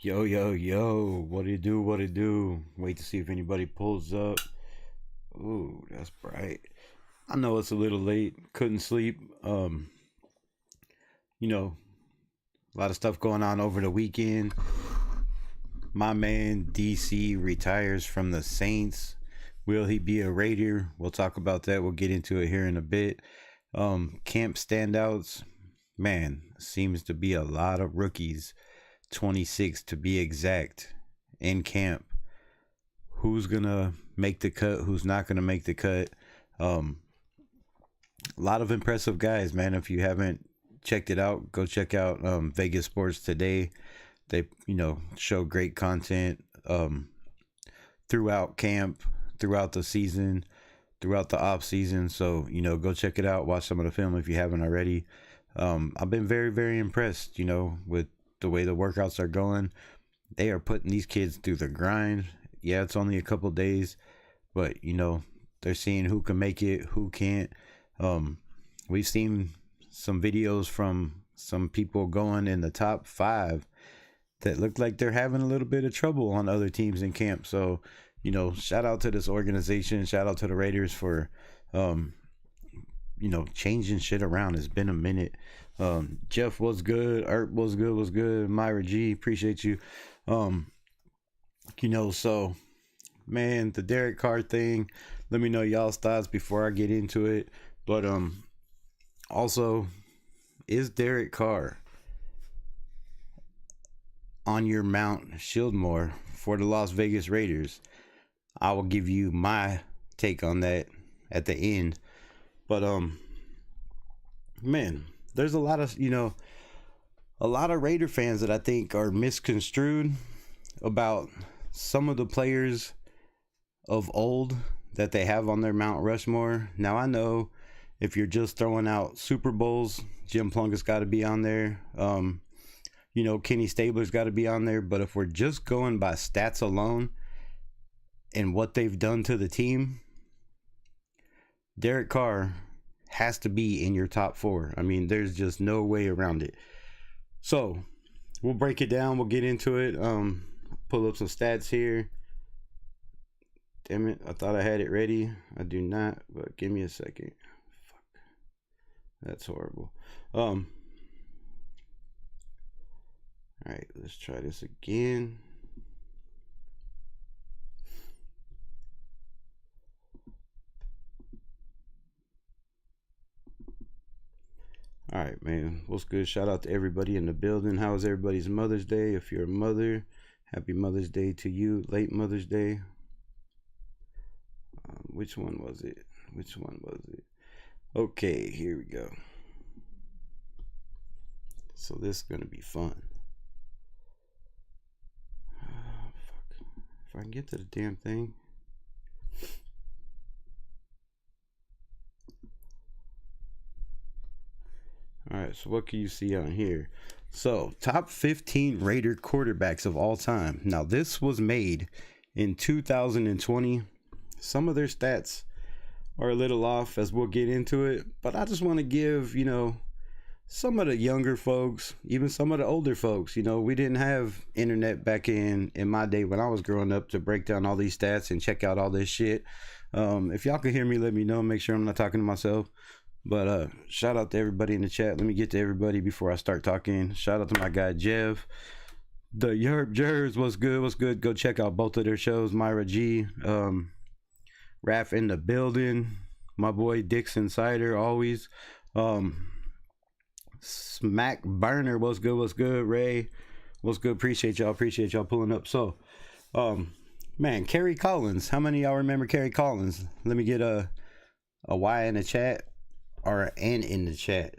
Yo, yo, yo, what do you do? What do you do? Wait to see if anybody pulls up. Ooh, that's bright. I know it's a little late. Couldn't sleep. You know, a lot of stuff going on over the weekend. My man DC retires from the Saints. Will he be a Raider? We'll talk about that. We'll get into it here in a bit. Camp standouts. Man, seems to be a lot of rookies. 26 to be exact in camp. Who's gonna make the cut? Who's not gonna make the cut? A lot of impressive guys, man. If you haven't checked it out, go check out Vegas Sports Today. They show great content throughout camp, throughout the season, throughout the off season. So go check it out, watch some of the film if you haven't already. I've been very, very impressed with the way the workouts are going. They are putting these kids through the grind. Yeah, it's only a couple days, but they're seeing who can make it, who can't. We've seen some videos from some people going in the top 5 that look like they're having a little bit of trouble on other teams in camp. So shout out to this organization, shout out to the Raiders for changing shit around. It's been a minute. Jeff was good, Art was good, Myra G, appreciate you. So man, the Derek Carr thing, let me know y'all's thoughts before I get into it. But also, is Derek Carr on your Mount Shieldmore for the Las Vegas Raiders? I will give you my take on that at the end. But man, there's a lot of Raider fans that I think are misconstrued about some of the players of old that they have on their Mount Rushmore. Now, I know if you're just throwing out Super Bowls, Jim Plunkett's got to be on there. Kenny Stabler's got to be on there. But if we're just going by stats alone and what they've done to the team, Derek Carr has to be in your top 4. I mean, there's just no way around it. So we'll break it down. We'll get into it. Pull up some stats here. Damn it, I thought I had it ready. I do not, but give me a second. Fuck. That's horrible. All right, let's try this again. All right, man. What's good? Shout out to everybody in the building. How was everybody's Mother's Day? If you're a mother, happy Mother's Day to you. Late Mother's Day. Which one was it? Okay, here we go. So this is going to be fun. Fuck. If I can get to the damn thing. All right, so what can you see on here? So, top 15 Raider quarterbacks of all time. Now, this was made in 2020. Some of their stats are a little off, as we'll get into it. But I just want to give, some of the younger folks, even some of the older folks, we didn't have internet back in my day when I was growing up to break down all these stats and check out all this shit. If y'all can hear me, let me know. Make sure I'm not talking to myself. But shout out to everybody in the chat. Let me get to everybody before I start talking. Shout out to my guy Jeff. The Yerp Jers, what's good? Go check out both of their shows. Myra G, Raph in the building. My boy Dixon Cider, always. Smack Burner, what's good? Ray, what's good? Appreciate y'all pulling up. So, man, Kerry Collins. How many of y'all remember Kerry Collins? Let me get a Y in the chat. Or an N in the chat.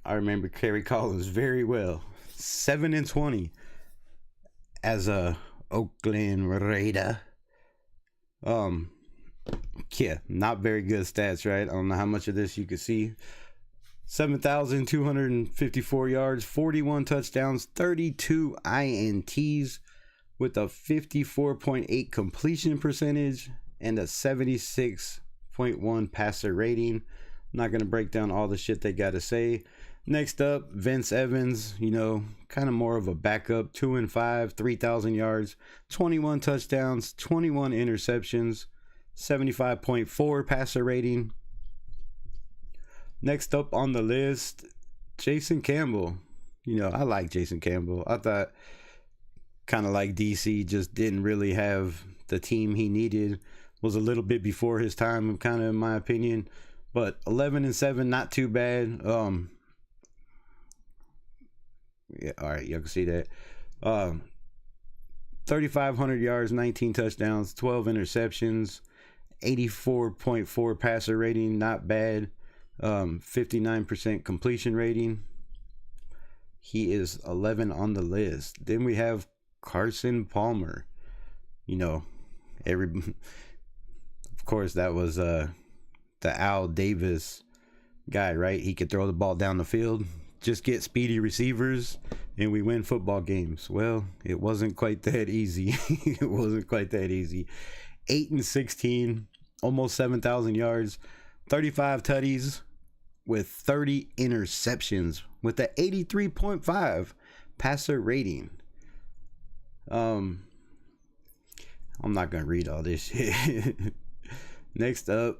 I remember Kerry Collins very well. 7-20 as a Oakland Raider. Yeah, not very good stats, right? I don't know how much of this you can see. 7,254 yards, 41 touchdowns, 32 INTs with a 54.8 completion percentage and a 76.1 passer rating. I'm not going to break down all the shit they got to say. Next up, Vince Evans, kind of more of a backup, 2-5, 3,000 yards, 21 touchdowns, 21 interceptions, 75.4 passer rating. Next up on the list, Jason Campbell. I like Jason Campbell. I thought, kind of like DC, just didn't really have the team he needed. Was a little bit before his time, kind of in my opinion. But 11-7, not too bad. Yeah, all right, you can see that. 3,500 yards, 19 touchdowns, 12 interceptions, 84.4 passer rating, not bad. 59% completion rating. He is 11 on the list. Then we have Carson Palmer. Of course, that was the Al Davis guy, right? He could throw the ball down the field, just get speedy receivers, and we win football games. Well, it wasn't quite that easy. It wasn't quite that easy. 8-16, almost 7,000 yards, 35 tutties with 30 interceptions with the 83.5 passer rating. I'm not gonna read all this shit. Next up,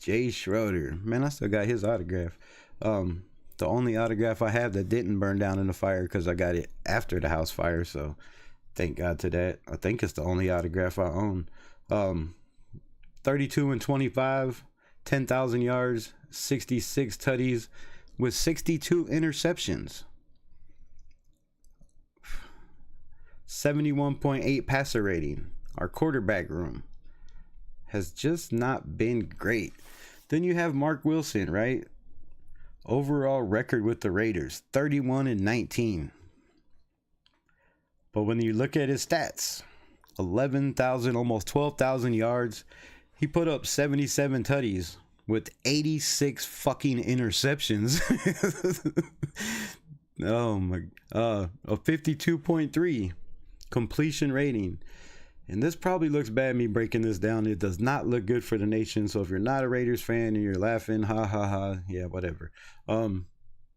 Jay Schroeder. Man, I still got his autograph. The only autograph I have that didn't burn down in the fire, because I got it after the house fire, so thank God to that. I think it's the only autograph I own. 32-25, 10,000 yards, 66 tutties with 62 interceptions, 71.8 passer rating. Our quarterback room has just not been great. Then you have Mark Wilson, right? Overall record with the Raiders, 31-19. But when you look at his stats, 11,000, almost 12,000 yards. He put up 77 tutties with 86 fucking interceptions. Oh my, a 52.3 completion rating. And this probably looks bad, me breaking this down. It does not look good for the nation. So if you're not a Raiders fan and you're laughing, ha ha ha, yeah, whatever.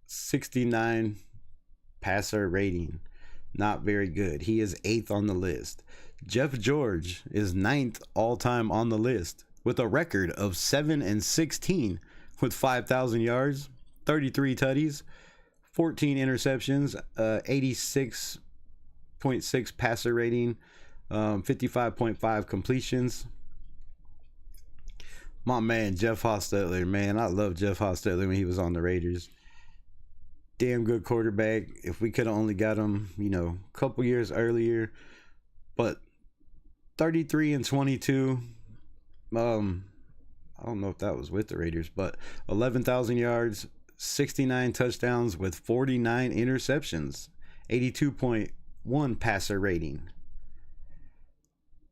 69 passer rating. Not very good. He is 8th on the list. Jeff George is 9th all-time on the list with a record of 7-16 with 5,000 yards, 33 tutties, 14 interceptions, 86.6 passer rating, 55.5 completions. My man, Jeff Hostetler, man, I love Jeff Hostetler when he was on the Raiders. Damn good quarterback. If we could have only got him, a couple years earlier. But 33-22. I don't know if that was with the Raiders, but 11,000 yards, 69 touchdowns with 49 interceptions, 82.1 passer rating.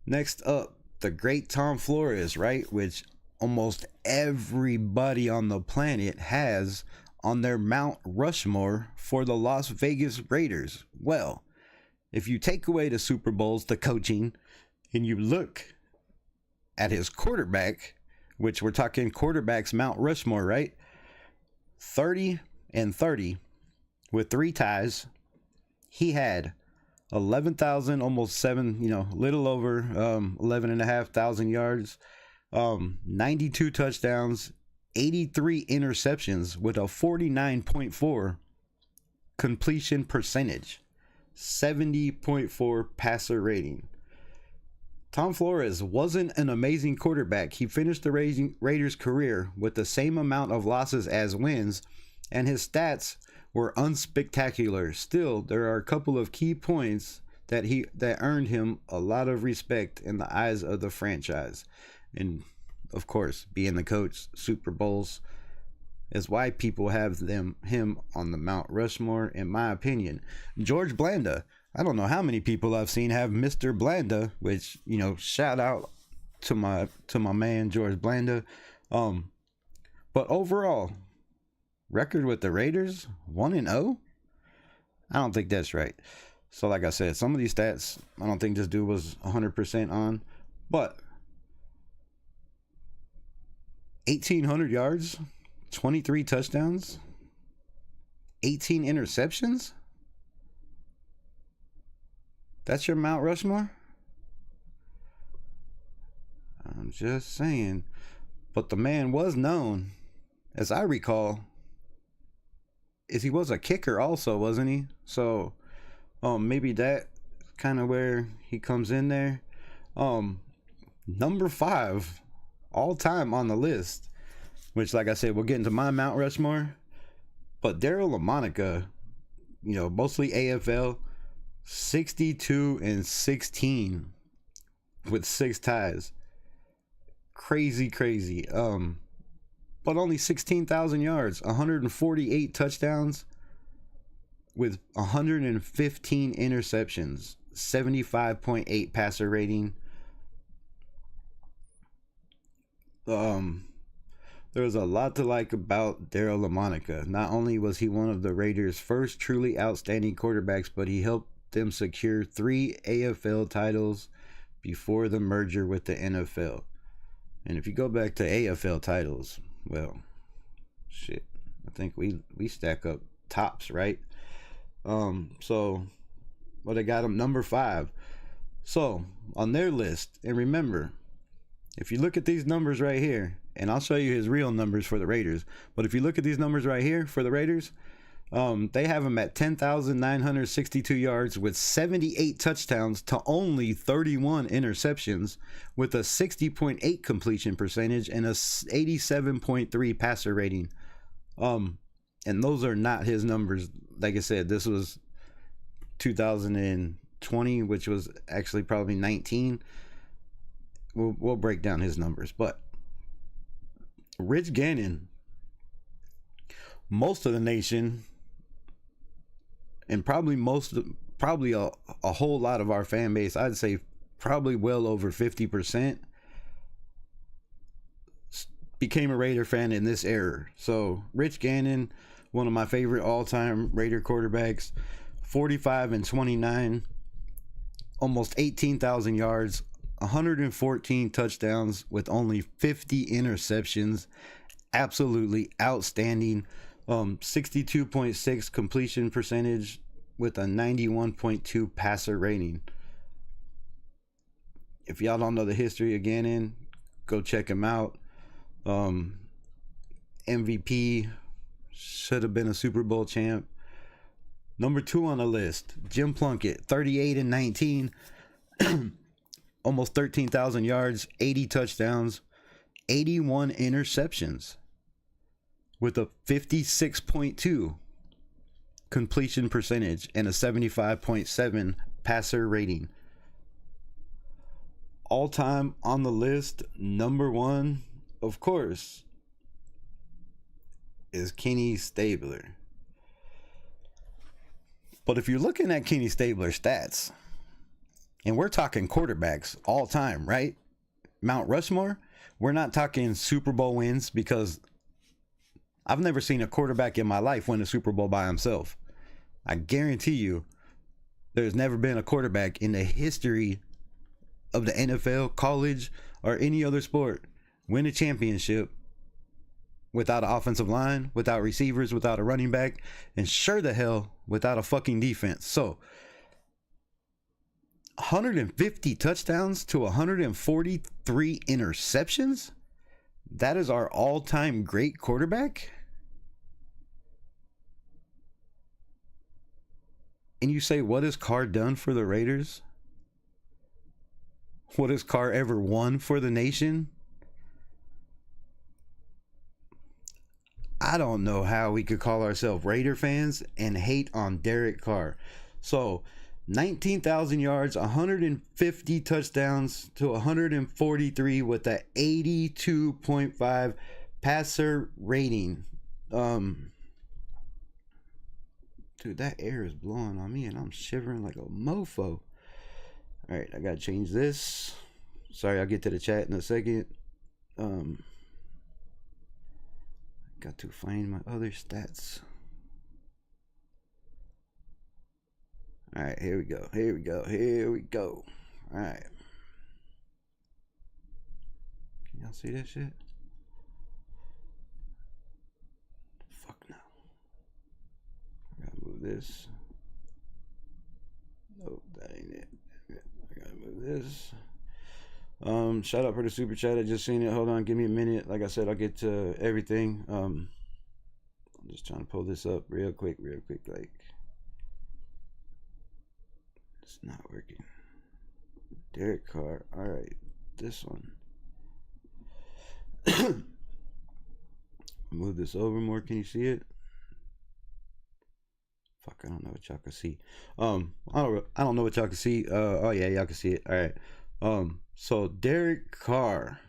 Next up, the great Tom Flores, right? Which almost everybody on the planet has on their Mount Rushmore for the Las Vegas Raiders. Well, if you take away the Super Bowls, the coaching, and you look at his quarterback, which we're talking quarterbacks Mount Rushmore, right? 30-30 with 3 ties. He had 11,000, almost 7, little over 11,500 yards, 92 touchdowns, 83 interceptions with a 49.4 completion percentage, 70.4 passer rating. Tom Flores wasn't an amazing quarterback. He finished the Raiders' career with the same amount of losses as wins, and his stats were unspectacular. Still, there are a couple of key points that earned him a lot of respect in the eyes of the franchise. And of course, being the coach, Super Bowls is why people have him on the Mount Rushmore, in my opinion. George Blanda. I don't know how many people I've seen have Mr. Blanda, which, shout out to my man George Blanda. But overall, record with the Raiders, 1-0? I don't think that's right. So like I said, some of these stats, I don't think this dude was 100% on. But 1,800 yards, 23 touchdowns, 18 interceptions? That's your Mount Rushmore? I'm just saying. But the man was known, as I recall, is he was a kicker also, wasn't he? So maybe that kind of where he comes in there. Number 5 all time on the list, which, like I said, we'll get into my Mount Rushmore. But Daryl LaMonica, you know, mostly AFL, 62-16 with 6 ties. Crazy. But only 16,000 yards, 148 touchdowns with 115 interceptions, 75.8 passer rating. There was a lot to like about Daryl LaMonica. Not only was he one of the Raiders' first truly outstanding quarterbacks, but he helped them secure 3 AFL titles before the merger with the NFL. And if you go back to AFL titles, well, shit, I think we stack up tops, right? So, well, they got him number 5. So, on their list, and remember, if you look at these numbers right here, and I'll show you his real numbers for the Raiders, but if you look at these numbers right here for the Raiders, they have him at 10,962 yards with 78 touchdowns to only 31 interceptions with a 60.8 completion percentage and a 87.3 passer rating. And those are not his numbers. Like I said, this was 2020, which was actually probably 19. We'll break down his numbers, but Rich Gannon, most of the nation, and probably a whole lot of our fan base, I'd say probably well over 50%, became a Raider fan in this era. So Rich Gannon, one of my favorite all-time Raider quarterbacks, 45-29, almost 18,000 yards, 114 touchdowns with only 50 interceptions. Absolutely outstanding. 62.6 completion percentage with a 91.2 passer rating. If y'all don't know the history of Gannon, go check him out. MVP, should have been a Super Bowl champ. Number 2 on the list, Jim Plunkett, 38-19, almost 13,000 yards, 80 touchdowns, 81 interceptions with a 56.2 completion percentage and a 75.7 passer rating. All time on the list, number 1, of course, is Kenny Stabler. But if you're looking at Kenny Stabler's stats, and we're talking quarterbacks all time, right? Mount Rushmore, we're not talking Super Bowl wins, because I've never seen a quarterback in my life win a Super Bowl by himself. I guarantee you there's never been a quarterback in the history of the NFL, college, or any other sport win a championship without an offensive line, without receivers, without a running back, and sure the hell without a fucking defense. So 150 touchdowns to 143 interceptions? That is our all-time great quarterback? And you say, what has Carr done for the Raiders? What has Carr ever won for the nation? I don't know how we could call ourselves Raider fans and hate on Derek Carr. So 19,000 yards, 150 touchdowns to 143 with a 82.5 passer rating. Dude, that air is blowing on me and I'm shivering like a mofo. All right, I gotta change this. Sorry, I'll get to the chat in a second. Got to find my other stats. All right, here we go. All right. Can y'all see that shit? Fuck no. this. Nope, that ain't it. I gotta move this. Shout out for the super chat. I just seen it. Hold on, give me a minute. Like I said, I'll get to everything. I'm just trying to pull this up real quick. Like, it's not working. Derek Carr. All right, this one. Move this over more. Can you see it? Fuck, I don't know what y'all can see. I don't know what y'all can see. Oh yeah, y'all can see it. All right. So Derek Carr,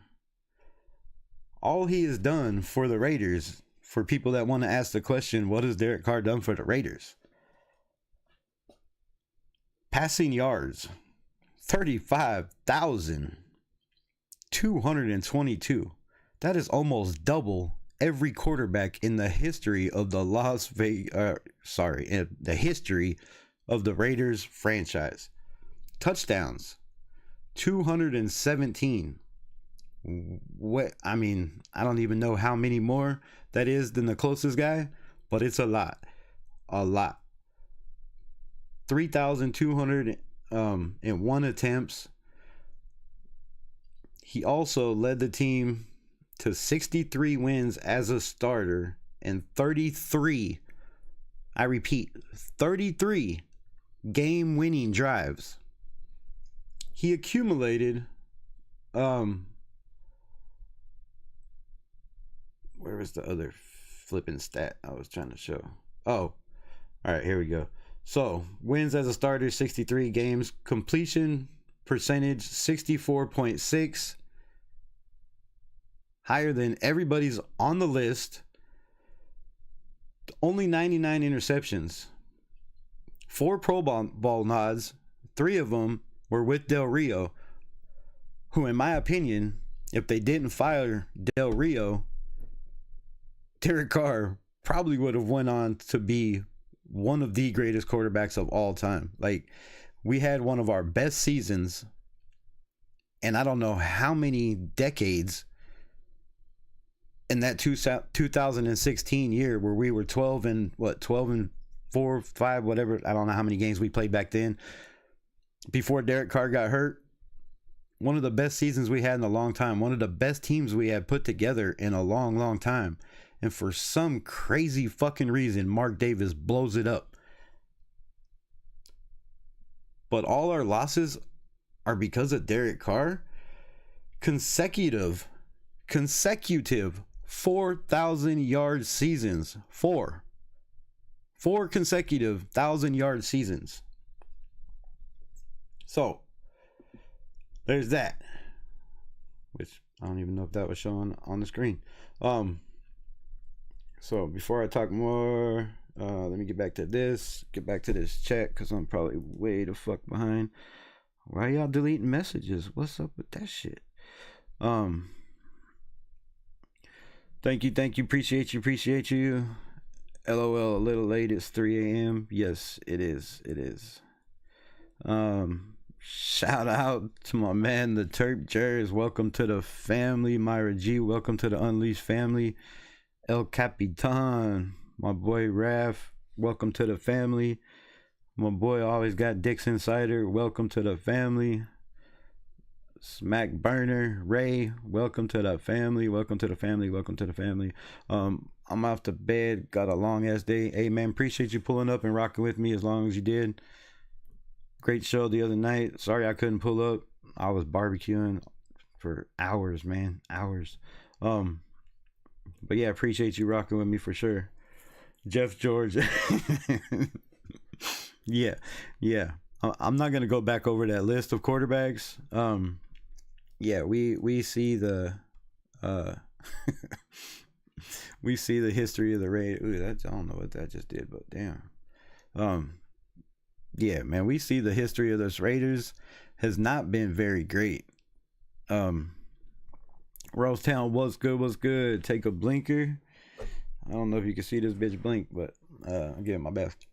all he has done for the Raiders, for people that want to ask the question, what has Derek Carr done for the Raiders? Passing yards, 35,222. That is almost double every quarterback in the history of the the history of the Raiders franchise. Touchdowns, 217. What, I mean, I don't even know how many more that is than the closest guy, but it's a lot. 3,201 attempts. He also led the team to 63 wins as a starter and 33, I repeat, 33 game-winning drives. He accumulated, where was the other flipping stat I was trying to show? Oh, all right, here we go. So, wins as a starter, 63 games. Completion percentage, 64.6. Higher than everybody's on the list. Only 99 interceptions. 4 Pro Bowl nods. 3 of them were with Del Rio, who, in my opinion, if they didn't fire Del Rio, Derek Carr probably would have went on to be one of the greatest quarterbacks of all time. Like, we had one of our best seasons, and I don't know how many decades in that 2016 year where we were 12 and 4, 5, whatever. I don't know how many games we played back then before Derek Carr got hurt. One of the best seasons we had in a long time. One of the best teams we had put together in a long, long time. And for some crazy fucking reason, Mark Davis blows it up. But all our losses are because of Derek Carr. Consecutive 4,000-yard seasons. Four consecutive 1,000-yard seasons. So, there's that. Which, I don't even know if that was showing on the screen. So, before I talk more, let me get back to this chat, because I'm probably way the fuck behind. Why y'all deleting messages? What's up with that shit? Thank you. Appreciate you. LOL, a little late. It's 3 a.m. Yes, it is. Shout out to my man, the Terp Jers. Welcome to the family. Myra G, welcome to the Unleashed family. El Capitan, my boy Raph, welcome to the family. My boy always got Dix Insider, welcome to the family. Smack Burner, Ray, welcome to the family. I'm off to bed, got a long ass day. Hey man, appreciate you pulling up and rocking with me as long as you did. Great show the other night. Sorry I couldn't pull up. I was barbecuing for hours, man. Hours. But yeah, appreciate you rocking with me for sure. Jeff George. Yeah. I'm not gonna go back over that list of quarterbacks. Yeah, we see the we see the history of the Raiders. Ooh, I don't know what that just did, but damn. Yeah, man, we see the history of those Raiders has not been very great. Rosetown, what's good? Take a blinker. I don't know if you can see this bitch blink, but I'm getting my best.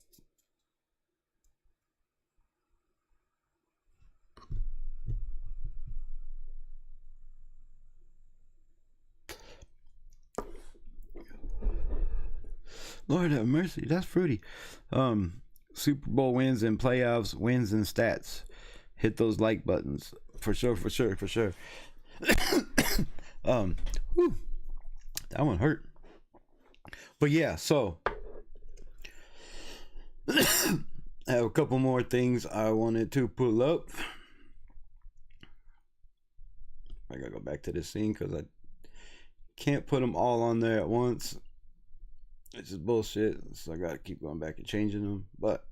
Lord have mercy. That's fruity. Super Bowl wins and playoffs, wins and stats. Hit those like buttons. For sure. Whew, that one hurt. But yeah, so I have a couple more things I wanted to pull up. I gotta go back to this scene because I can't put them all on there at once. It's just bullshit, so I gotta keep going back and changing them. But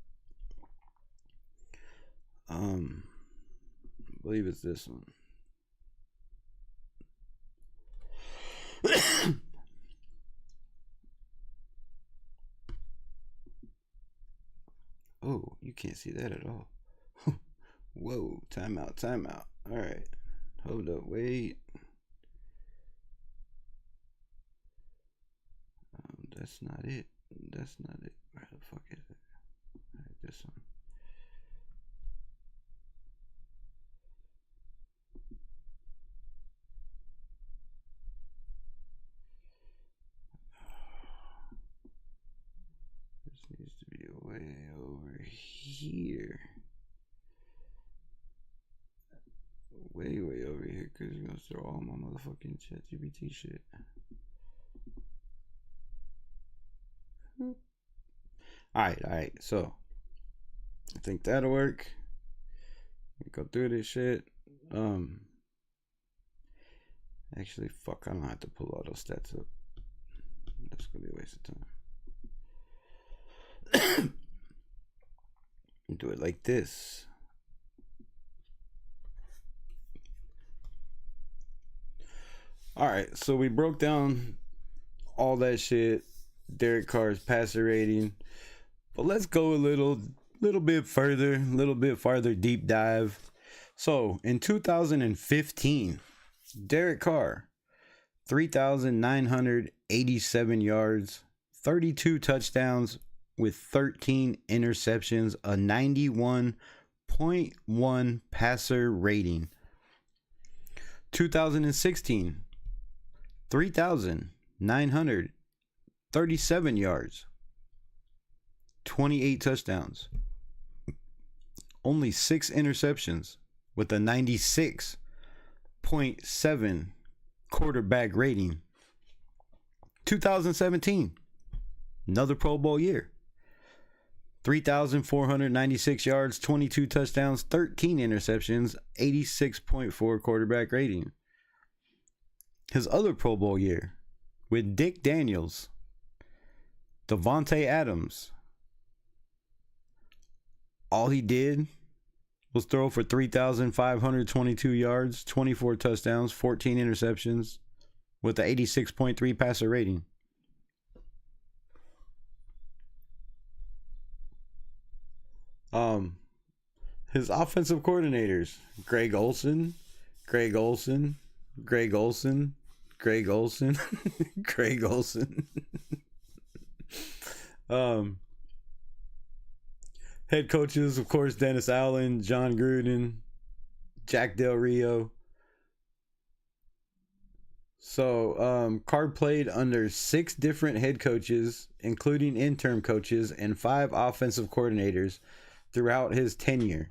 I believe it's this one. Oh, you can't see that at all. Whoa, time out. All right, hold up, wait. That's not it. Where the fuck is it? All right, this one. This needs to be way over here. Way over here, because you're gonna throw all my motherfucking ChatGPT shit. Alright, so I think that'll work. Go through this shit. Actually, fuck, I don't have to pull all those stats up. That's gonna be a waste of time. Do it like this. Alright, so we broke down all that shit. Derek Carr's passer rating. But let's go a little bit farther deep dive. So in 2015, Derek Carr, 3,987 yards, 32 touchdowns with 13 interceptions, a 91.1 passer rating. 2016, 3,937 yards, 28 touchdowns, only 6 interceptions with a 96.7 quarterback rating. 2017, another Pro Bowl year. 3,496 yards, 22 touchdowns, 13 interceptions, 86.4 quarterback rating. His other Pro Bowl year with Dick Daniels, Devontae Adams. All he did was throw for 3,522 yards, 24 touchdowns, 14 interceptions with an 86.3 passer rating. His offensive coordinators, Greg Olson, Greg Olson. Head coaches, of course, Dennis Allen, John Gruden, Jack Del Rio. So, Carr played under 6 different head coaches, including interim coaches, and 5 offensive coordinators throughout his tenure.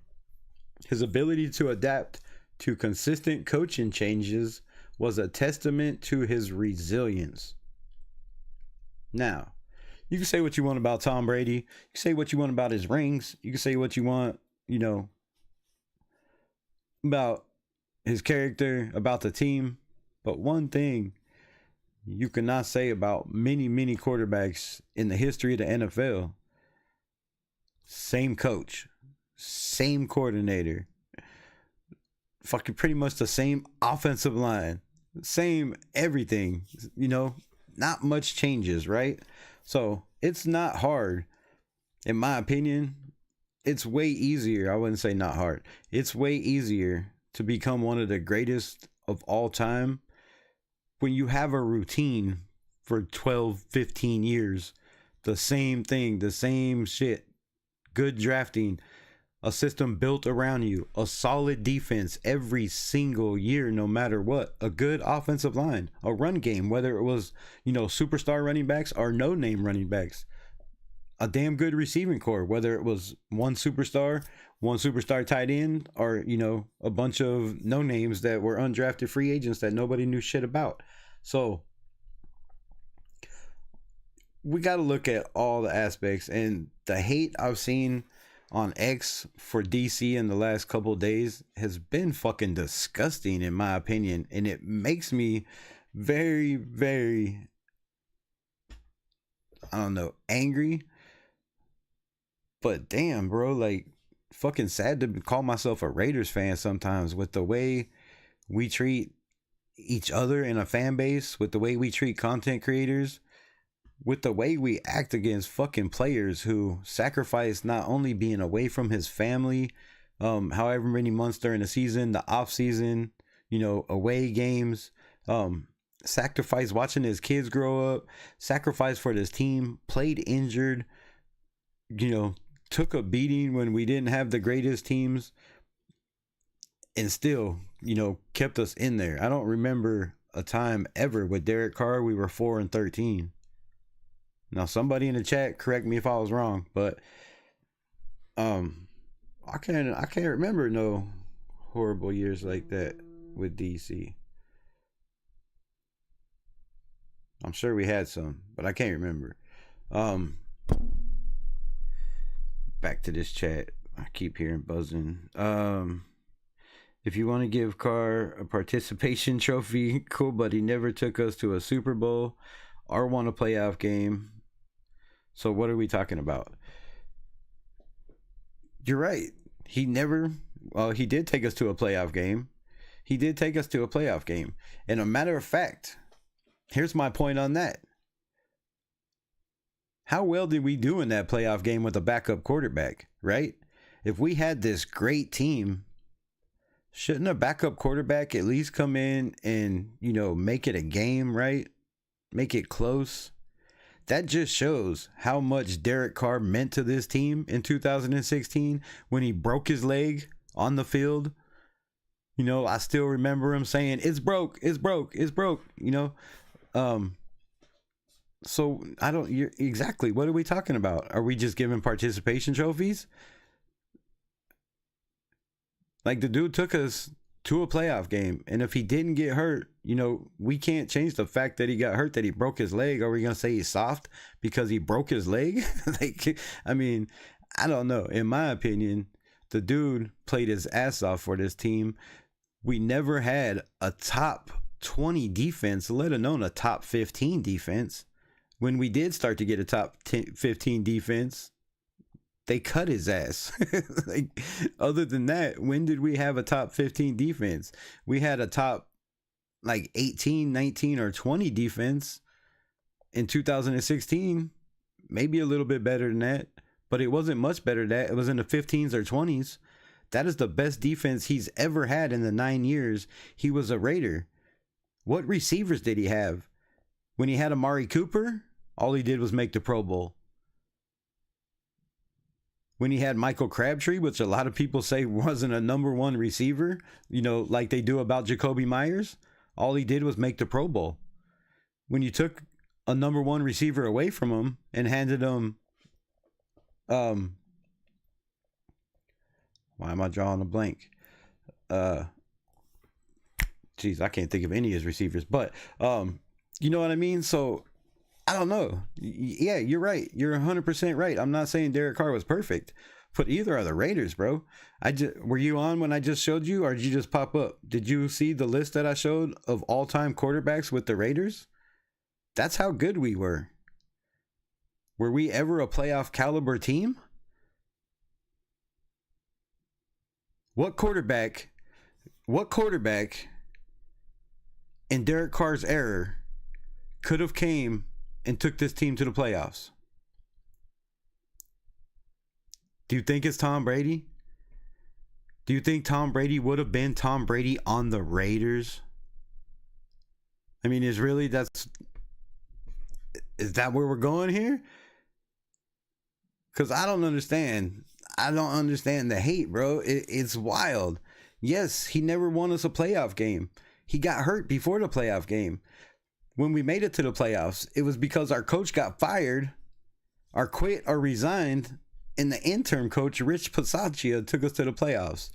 His ability to adapt to consistent coaching changes was a testament to his resilience. Now, you can say what you want about Tom Brady. You can say what you want about his rings. You can say what you want, about his character, about the team. But one thing you cannot say about many quarterbacks in the history of the NFL: same coach, same coordinator, fucking pretty much the same offensive line, same everything, not much changes, right? So it's not hard. In my opinion, it's way easier. I wouldn't say not hard. It's way easier to become one of the greatest of all time when you have a routine for 12, 15 years. The same thing, the same shit. Good drafting, a system built around you, a solid defense every single year, no matter what, a good offensive line, a run game, whether it was, superstar running backs or no name running backs, a damn good receiving core, whether it was one superstar tight end, or, a bunch of no names that were undrafted free agents that nobody knew shit about. So we got to look at all the aspects, and the hate I've seen on X for DC in the last couple of days has been fucking disgusting, in my opinion, and it makes me very, very, I don't know, angry. But damn, bro, like, fucking sad to call myself a Raiders fan sometimes, with the way we treat each other in a fan base, with the way we treat content creators, with the way we act against fucking players who sacrifice not only being away from his family, however many months during the season, the off season, away games, sacrifice watching his kids grow up, sacrifice for this team, played injured, took a beating when we didn't have the greatest teams, and still, kept us in there. I don't remember a time ever with Derek Carr we were 4-13. Now, somebody in the chat correct me if I was wrong, but I can't remember no horrible years like that with DC. I'm sure we had some, but I can't remember. Back to this chat. I keep hearing buzzing. If you want to give Carr a participation trophy, cool, but he never took us to a Super Bowl or won a playoff game. So what are we talking about? You're right. He did take us to a playoff game. And a matter of fact, here's my point on that. How well did we do in that playoff game with a backup quarterback, right? If we had this great team, shouldn't a backup quarterback at least come in and, make it a game, right? Make it close. That just shows how much Derek Carr meant to this team in 2016 when he broke his leg on the field. I still remember him saying, it's broke. So exactly, what are we talking about? Are we just giving participation trophies? Like, the dude took us to a playoff game, and if he didn't get hurt, we can't change the fact that he got hurt, that he broke his leg. Are we gonna say he's soft because he broke his leg? I don't know. In my opinion, the dude played his ass off for this team. We never had a top 20 defense, let alone a top 15 defense. When we did start to get a top 15 defense, they cut his ass. Other than that, when did we have a top 15 defense? We had a top 18, 19, or 20 defense in 2016. Maybe a little bit better than that, but it wasn't much better than that. It was in the 15s or 20s. That is the best defense he's ever had in the 9 years he was a Raider. What receivers did he have? When he had Amari Cooper, all he did was make the Pro Bowl. When he had Michael Crabtree, which a lot of people say wasn't a number one receiver, like they do about Jacoby Myers, all he did was make the Pro Bowl. When you took a number one receiver away from him and handed him, why am I drawing a blank? Geez, I can't think of any of his receivers, but, you know what I mean? So, I don't know. Yeah, you're right. You're 100% right. I'm not saying Derek Carr was perfect, but either are the Raiders, bro. Were you on when I just showed you, or did you just pop up? Did you see the list that I showed of all-time quarterbacks with the Raiders? That's how good we were. Were we ever a playoff caliber team? What quarterback in Derek Carr's era could have came and took this team to the playoffs? Do you think it's Tom Brady? Do you think Tom Brady would have been Tom Brady on the Raiders? Is that where we're going here? Because I don't understand. I don't understand the hate, bro. It's wild. Yes, he never won us a playoff game. He got hurt before the playoff game. When we made it to the playoffs, it was because our coach got fired, or quit, or resigned, and the interim coach, Rich Pasaccia, took us to the playoffs.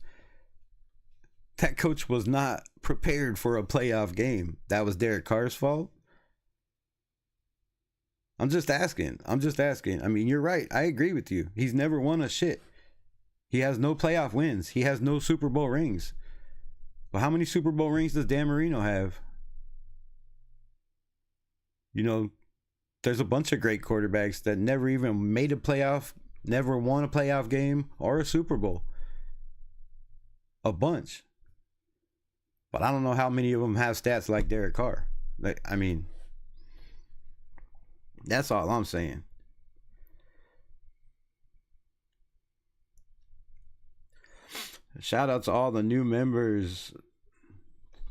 That coach was not prepared for a playoff game. That was Derek Carr's fault. I'm just asking. I mean, you're right. I agree with you. He's never won a shit. He has no playoff wins. He has no Super Bowl rings. But how many Super Bowl rings does Dan Marino have? You know, there's a bunch of great quarterbacks that never even made a playoff, never won a playoff game or a Super Bowl. A bunch. But I don't know how many of them have stats like Derek Carr. I mean, that's all I'm saying. Shout out to all the new members.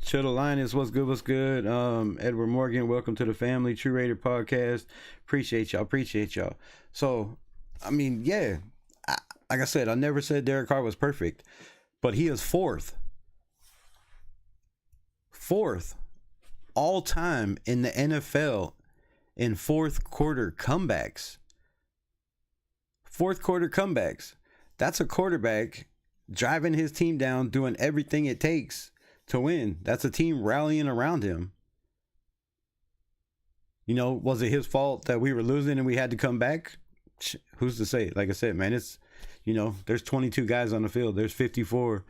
Chill Linus, what's good, what's good? Edward Morgan, welcome to the family. True Raider podcast. Appreciate y'all. So, I mean, yeah, like I said, I never said Derek Carr was perfect, but he is fourth all time in the NFL in fourth quarter comebacks. That's a quarterback driving his team down, doing everything it takes to win. That's a team rallying around him. You know, was it his fault that we were losing and we had to come back? Who's to say? Like I said, man, it's, you know, there's 22 guys on the field. There's 54.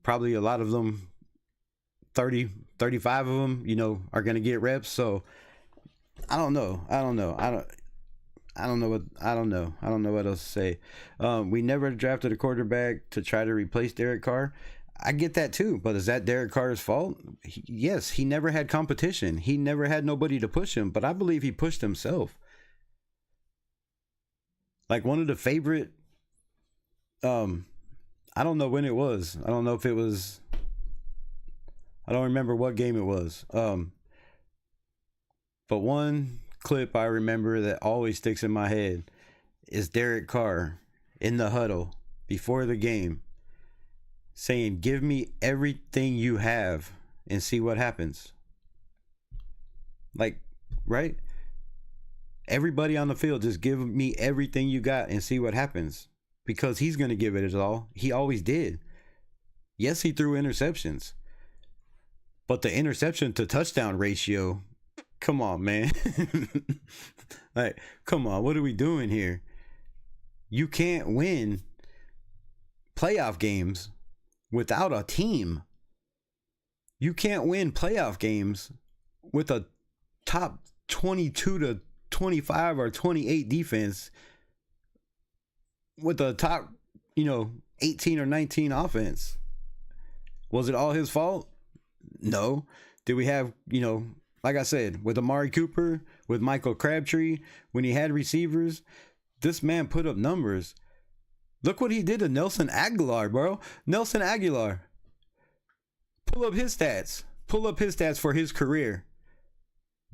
Probably a lot of them, 30, 35 of them, you know, are going to get reps. So I don't know. I don't know what else to say. We never drafted a quarterback to try to replace Derek Carr. I get that too, but is that Derek Carr's fault? Yes, he never had competition. He never had nobody to push him, but I believe he pushed himself. Like one of the favorite, I don't know when it was. I don't know if it was, I don't remember what game it was. But one clip I remember that always sticks in my head is Derek Carr in the huddle before the game saying, "Give me everything you have and see what happens." Like, right? Everybody on the field, just give me everything you got and see what happens, because he's going to give it his all. He always did. Yes, he threw interceptions, but the interception to touchdown ratio, come on, man. Like, come on, what are we doing here? You can't win playoff games without a team. You can't win playoff games with a top 22 to 25 or 28 defense with a top, 18 or 19 offense. Was it all his fault? No. Did we have, like I said, with Amari Cooper, with Michael Crabtree, when he had receivers, this man put up numbers. Look what he did to Nelson Aguilar, bro. Nelson Aguilar. Pull up his stats. Pull up his stats for his career.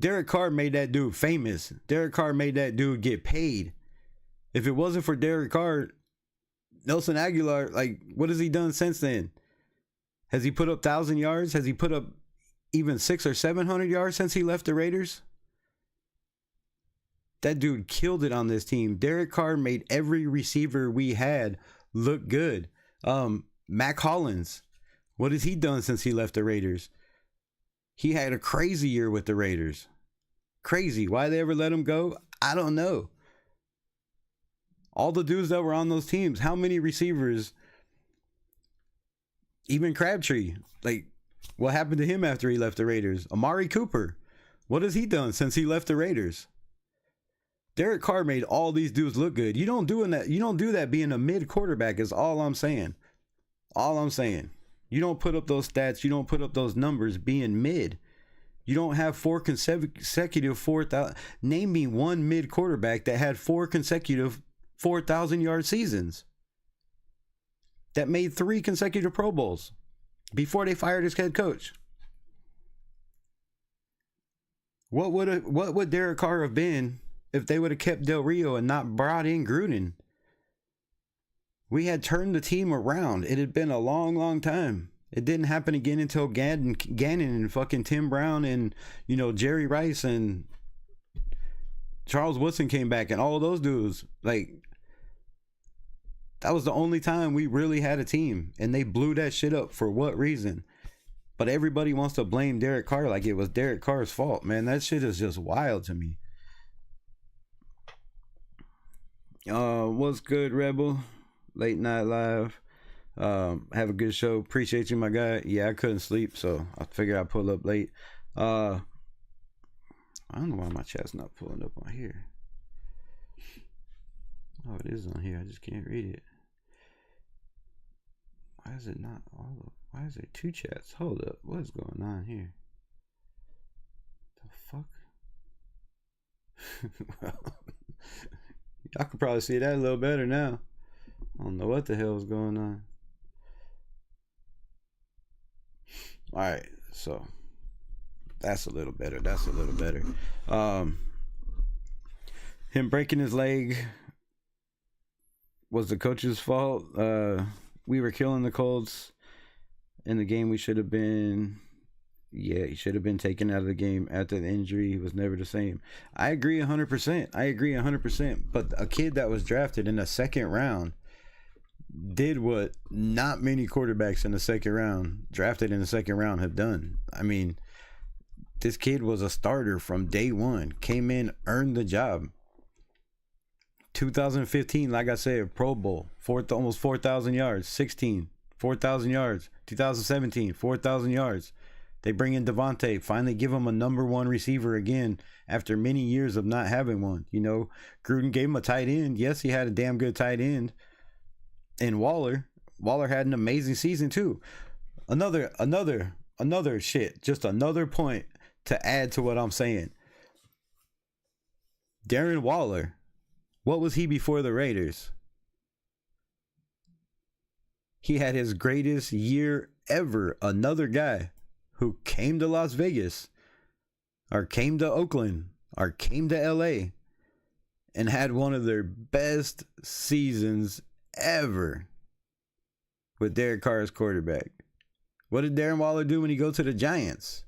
Derek Carr made that dude famous. Derek Carr made that dude get paid. If it wasn't for Derek Carr, Nelson Aguilar, like, what has he done since then? Has he put up 1,000 yards? Has he put up even 600 or 700 yards since he left the Raiders? That dude killed it on this team. Derek Carr made every receiver we had look good. Mac Hollins, what has he done since he left the Raiders? He had a crazy year with the Raiders. Crazy. Why they ever let him go? I don't know. All the dudes that were on those teams, how many receivers, even Crabtree, like, what happened to him after he left the Raiders? Amari Cooper, what has he done since he left the Raiders? Derek Carr made all these dudes look good. You don't do that being a mid quarterback is all I'm saying. All I'm saying. You don't put up those stats. You don't put up those numbers being mid. You don't have 4 consecutive 4,000. Name me one mid quarterback that had 4 consecutive 4,000 yard seasons. That made 3 consecutive Pro Bowls before they fired his head coach. What would Derek Carr have been if they would have kept Del Rio and not brought in Gruden? We had turned the team around. It had been a long, long time. It didn't happen again until Gannon and fucking Tim Brown and, you know, Jerry Rice and Charles Woodson came back and all of those dudes. Like, that was the only time we really had a team, and they blew that shit up. For what reason? But everybody wants to blame Derek Carr like it was Derek Carr's fault, man. That shit is just wild to me. What's good, Rebel? Late Night Live. Have a good show. Appreciate you, my guy. Yeah, I couldn't sleep, so I figured I'd pull up late. I don't know why my chat's not pulling up on here. Oh, it is on here. I just can't read it. Why is it not all of? Why is there two chats? Hold up. What is going on here? The fuck? Well, y'all could probably see that a little better now. I don't know what the hell is going on. Alright, so that's a little better. That's a little better. Him breaking his leg was the coach's fault. We were killing the Colts in the game. We should have been, he should have been taken out of the game after the injury. He was never the same. I agree 100%. I agree 100%. But a kid that was drafted in the second round did what not many quarterbacks in the second round, drafted in the second round, have done. I mean, this kid was a starter from day one. Came in, earned the job. 2015, like I said, Pro Bowl, almost 4,000 yards. 16, 4,000 yards. 2017, 4,000 yards. They bring in Devontae, finally give him a number one receiver again after many years of not having one. You know, Gruden gave him a tight end. Yes, he had a damn good tight end. And Waller had an amazing season too. Another shit, just another point to add to what I'm saying. Darren Waller, what was he before the Raiders? He had his greatest year ever. Another guy who came to Las Vegas, or came to Oakland, or came to LA, and had one of their best seasons ever with Derek Carr as quarterback. What did Darren Waller do when he go to the Giants?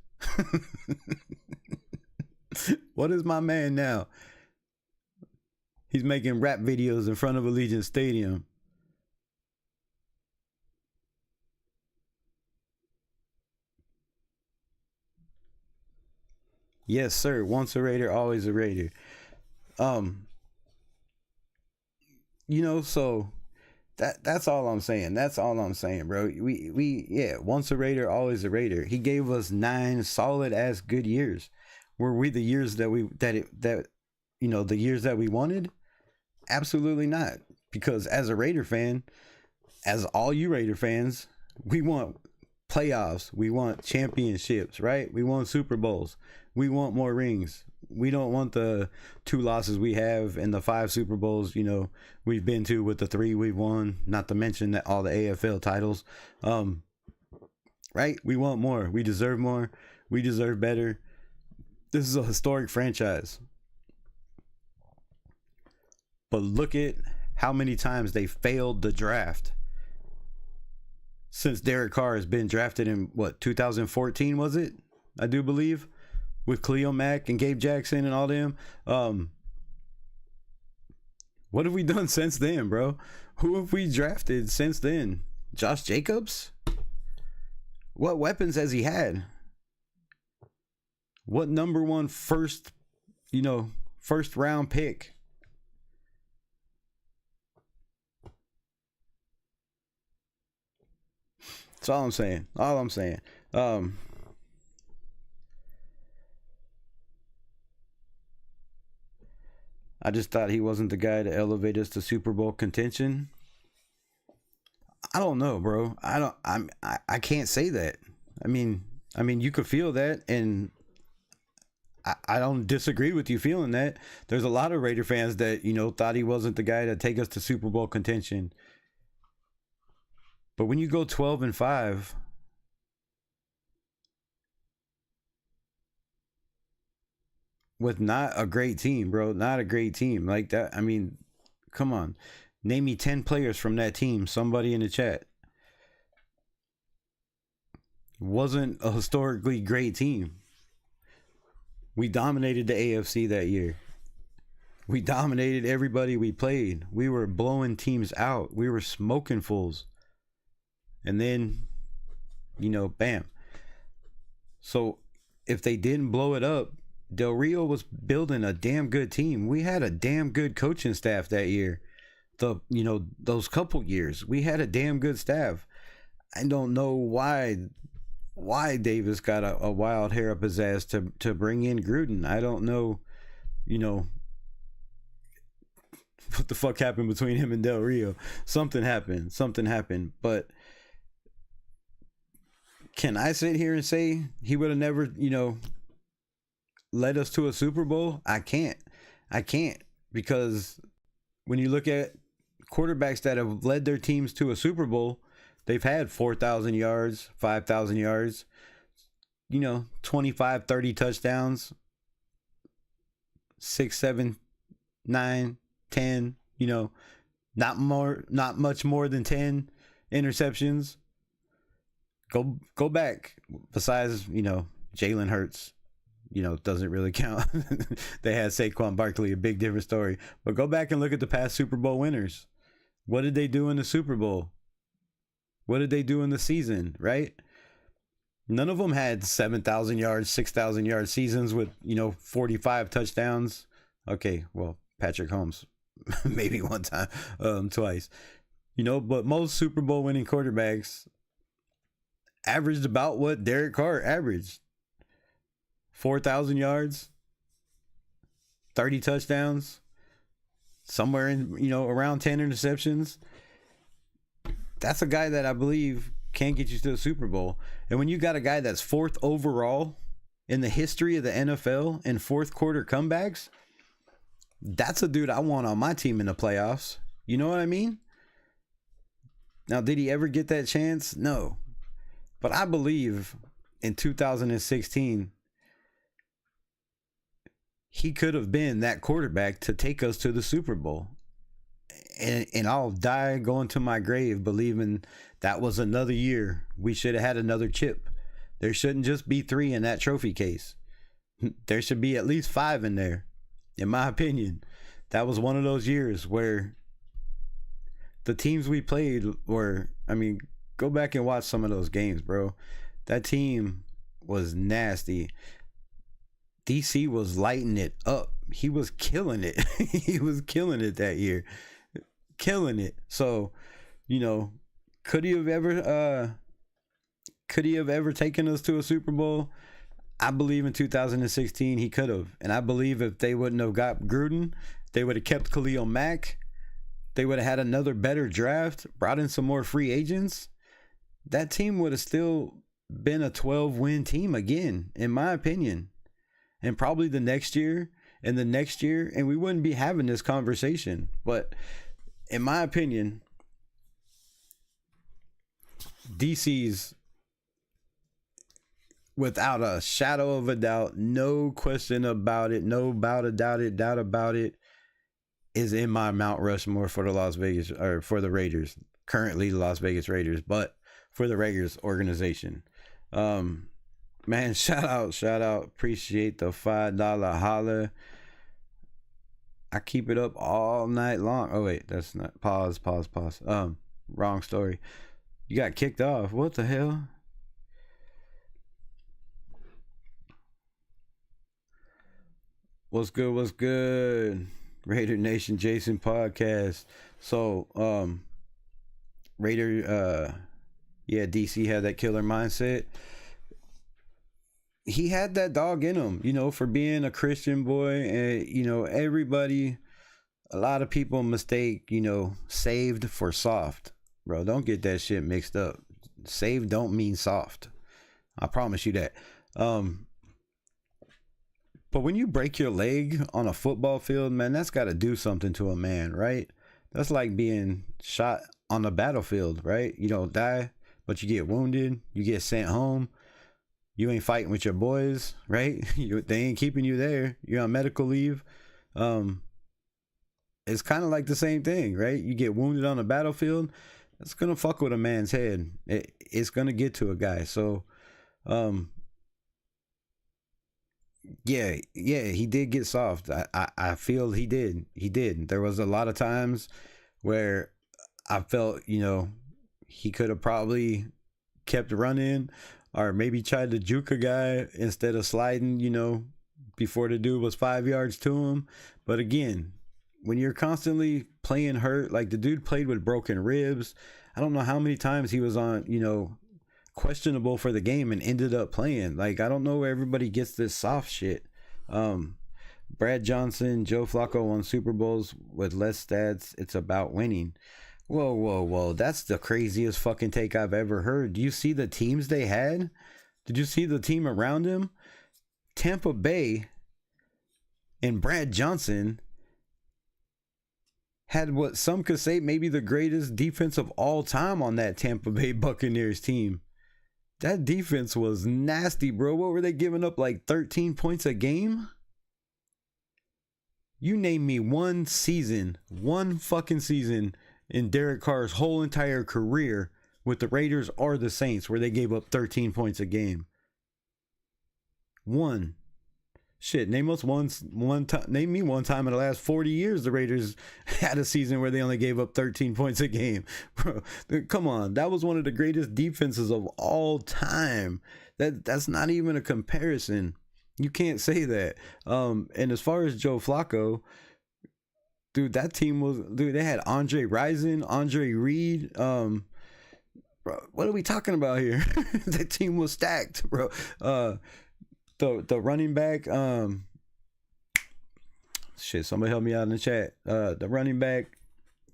What is my man now? He's making rap videos in front of Allegiant Stadium. Yes, sir. Once a Raider, always a Raider. You know, so that's all I'm saying. That's all I'm saying, bro. We once a Raider, always a Raider. He gave us 9 solid ass good years. Were we the years that the years that we wanted? Absolutely not. Because as a Raider fan, as all you Raider fans, we want playoffs. We want championships, right? We want Super Bowls. We want more rings. We don't want the 2 losses we have and the 5 Super Bowls, you know, we've been to with the 3 we've won, not to mention that all the AFL titles. Right? We want more. We deserve more. We deserve better. This is a historic franchise. But look at how many times they failed the draft. Since Derek Carr has been drafted in, 2014 was it? I do believe. With Khalil Mack and Gabe Jackson and all them. What have we done since then, bro? Who have we drafted since then? Josh Jacobs? What weapons has he had? What number one first round pick? That's all I'm saying. All I'm saying. I just thought he wasn't the guy to elevate us to Super Bowl contention. I don't know, bro. I can't say that. I mean, you could feel that, and I don't disagree with you feeling that. There's a lot of Raider fans that, thought he wasn't the guy to take us to Super Bowl contention. But when you go 12-5, with not a great team, bro, not a great team like that. I mean, come on. Name me 10 players from that team. Somebody in the chat. Wasn't a historically great team. We dominated the AFC that year. We dominated everybody we played. We were blowing teams out. We were smoking fools. And then, bam. So if they didn't blow it up, Del Rio was building a damn good team. We had a damn good coaching staff that year. Those couple years, we had a damn good staff. I don't know why Davis got a wild hair up his ass to bring in Gruden. I don't know, what the fuck happened between him and Del Rio. Something happened. But can I sit here and say he would have never, led us to a Super Bowl? I can't, because when you look at quarterbacks that have led their teams to a Super Bowl, they've had 4,000 yards, 5,000 yards, 25, 30 touchdowns, 6, 7, 9, 10, not much more than 10 interceptions. Go back. Besides, Jalen Hurts, doesn't really count. They had Saquon Barkley, a big different story. But go back and look at the past Super Bowl winners. What did they do in the Super Bowl? What did they do in the season, right? None of them had 7,000 yards, 6,000 yard seasons with, 45 touchdowns. Okay, well, Patrick Holmes, maybe one time, twice. But most Super Bowl winning quarterbacks averaged about what Derek Carr averaged. 4,000 yards, 30 touchdowns, somewhere in, around 10 interceptions. That's a guy that I believe can get you to the Super Bowl. And when you got a guy that's 4th overall in the history of the NFL in fourth quarter comebacks, that's a dude I want on my team in the playoffs. You know what I mean? Now, did he ever get that chance? No. But I believe in 2016, he could have been that quarterback to take us to the Super Bowl. And I'll die going to my grave believing that was another year we should have had another chip. There shouldn't just be 3 in that trophy case. There should be at least 5 in there, in my opinion. That was one of those years where the teams we played were, go back and watch some of those games, bro. That team was nasty. DC was lighting it up. He was killing it. He was killing it that year. Killing it. So, could he have ever taken us to a Super Bowl? I believe in 2016 he could have. And I believe if they wouldn't have got Gruden, they would have kept Khalil Mack. They would have had another better draft, brought in some more free agents. That team would have still been a 12-win team again, in my opinion. And probably the next year and the next year, and we wouldn't be having this conversation. But in my opinion, DC's, without a shadow of a doubt, no question about it, no doubt about it, is in my Mount Rushmore for the Las Vegas, or for the Raiders. Currently the Las Vegas Raiders, but for the Raiders organization. Man, shout out. Appreciate the $5 holler. I keep it up all night long. Oh wait, that's not. Pause. Wrong story. You got kicked off. What the hell? What's good? Raider Nation Jason podcast. So, DC had that killer mindset. He had that dog in him, for being a Christian boy. And, everybody, a lot of people mistake, saved for soft. Bro, don't get that shit mixed up. Saved don't mean soft. I promise you that. But when you break your leg on a football field, man, that's got to do something to a man, right? That's like being shot on the battlefield, right? You don't die, but you get wounded. You get sent home. You ain't fighting with your boys, right? They ain't keeping you there. You're on medical leave. And it's kind of like the same thing, right? You get wounded on the battlefield, it's gonna fuck with a man's head. It's gonna get to a guy. So, yeah, he did get soft. I feel he did. He did. There was a lot of times where I felt, he could have probably kept running, or maybe tried to juke a guy instead of sliding, before the dude was 5 yards to him. But again, when you're constantly playing hurt, like the dude played with broken ribs. I don't know how many times he was on, questionable for the game and ended up playing. Like, I don't know where everybody gets this soft shit. Brad Johnson, Joe Flacco won Super Bowls with less stats. It's about winning. Whoa. That's the craziest fucking take I've ever heard. Do you see the teams they had? Did you see the team around him? Tampa Bay and Brad Johnson had what some could say maybe the greatest defense of all time on that Tampa Bay Buccaneers team. That defense was nasty, bro. What were they giving up, like 13 points a game? You name me one fucking season in Derek Carr's whole entire career with the Raiders or the Saints where they gave up 13 points a game. One. Shit, name me one time in the last 40 years the Raiders had a season where they only gave up 13 points a game. Bro, come on. That was one of the greatest defenses of all time. That's not even a comparison. You can't say that. And as far as Joe Flacco, dude, that team they had Andre Rison, Andre Reed. Bro, what are we talking about here? That team was stacked, bro. The running back, somebody help me out in the chat. The running back,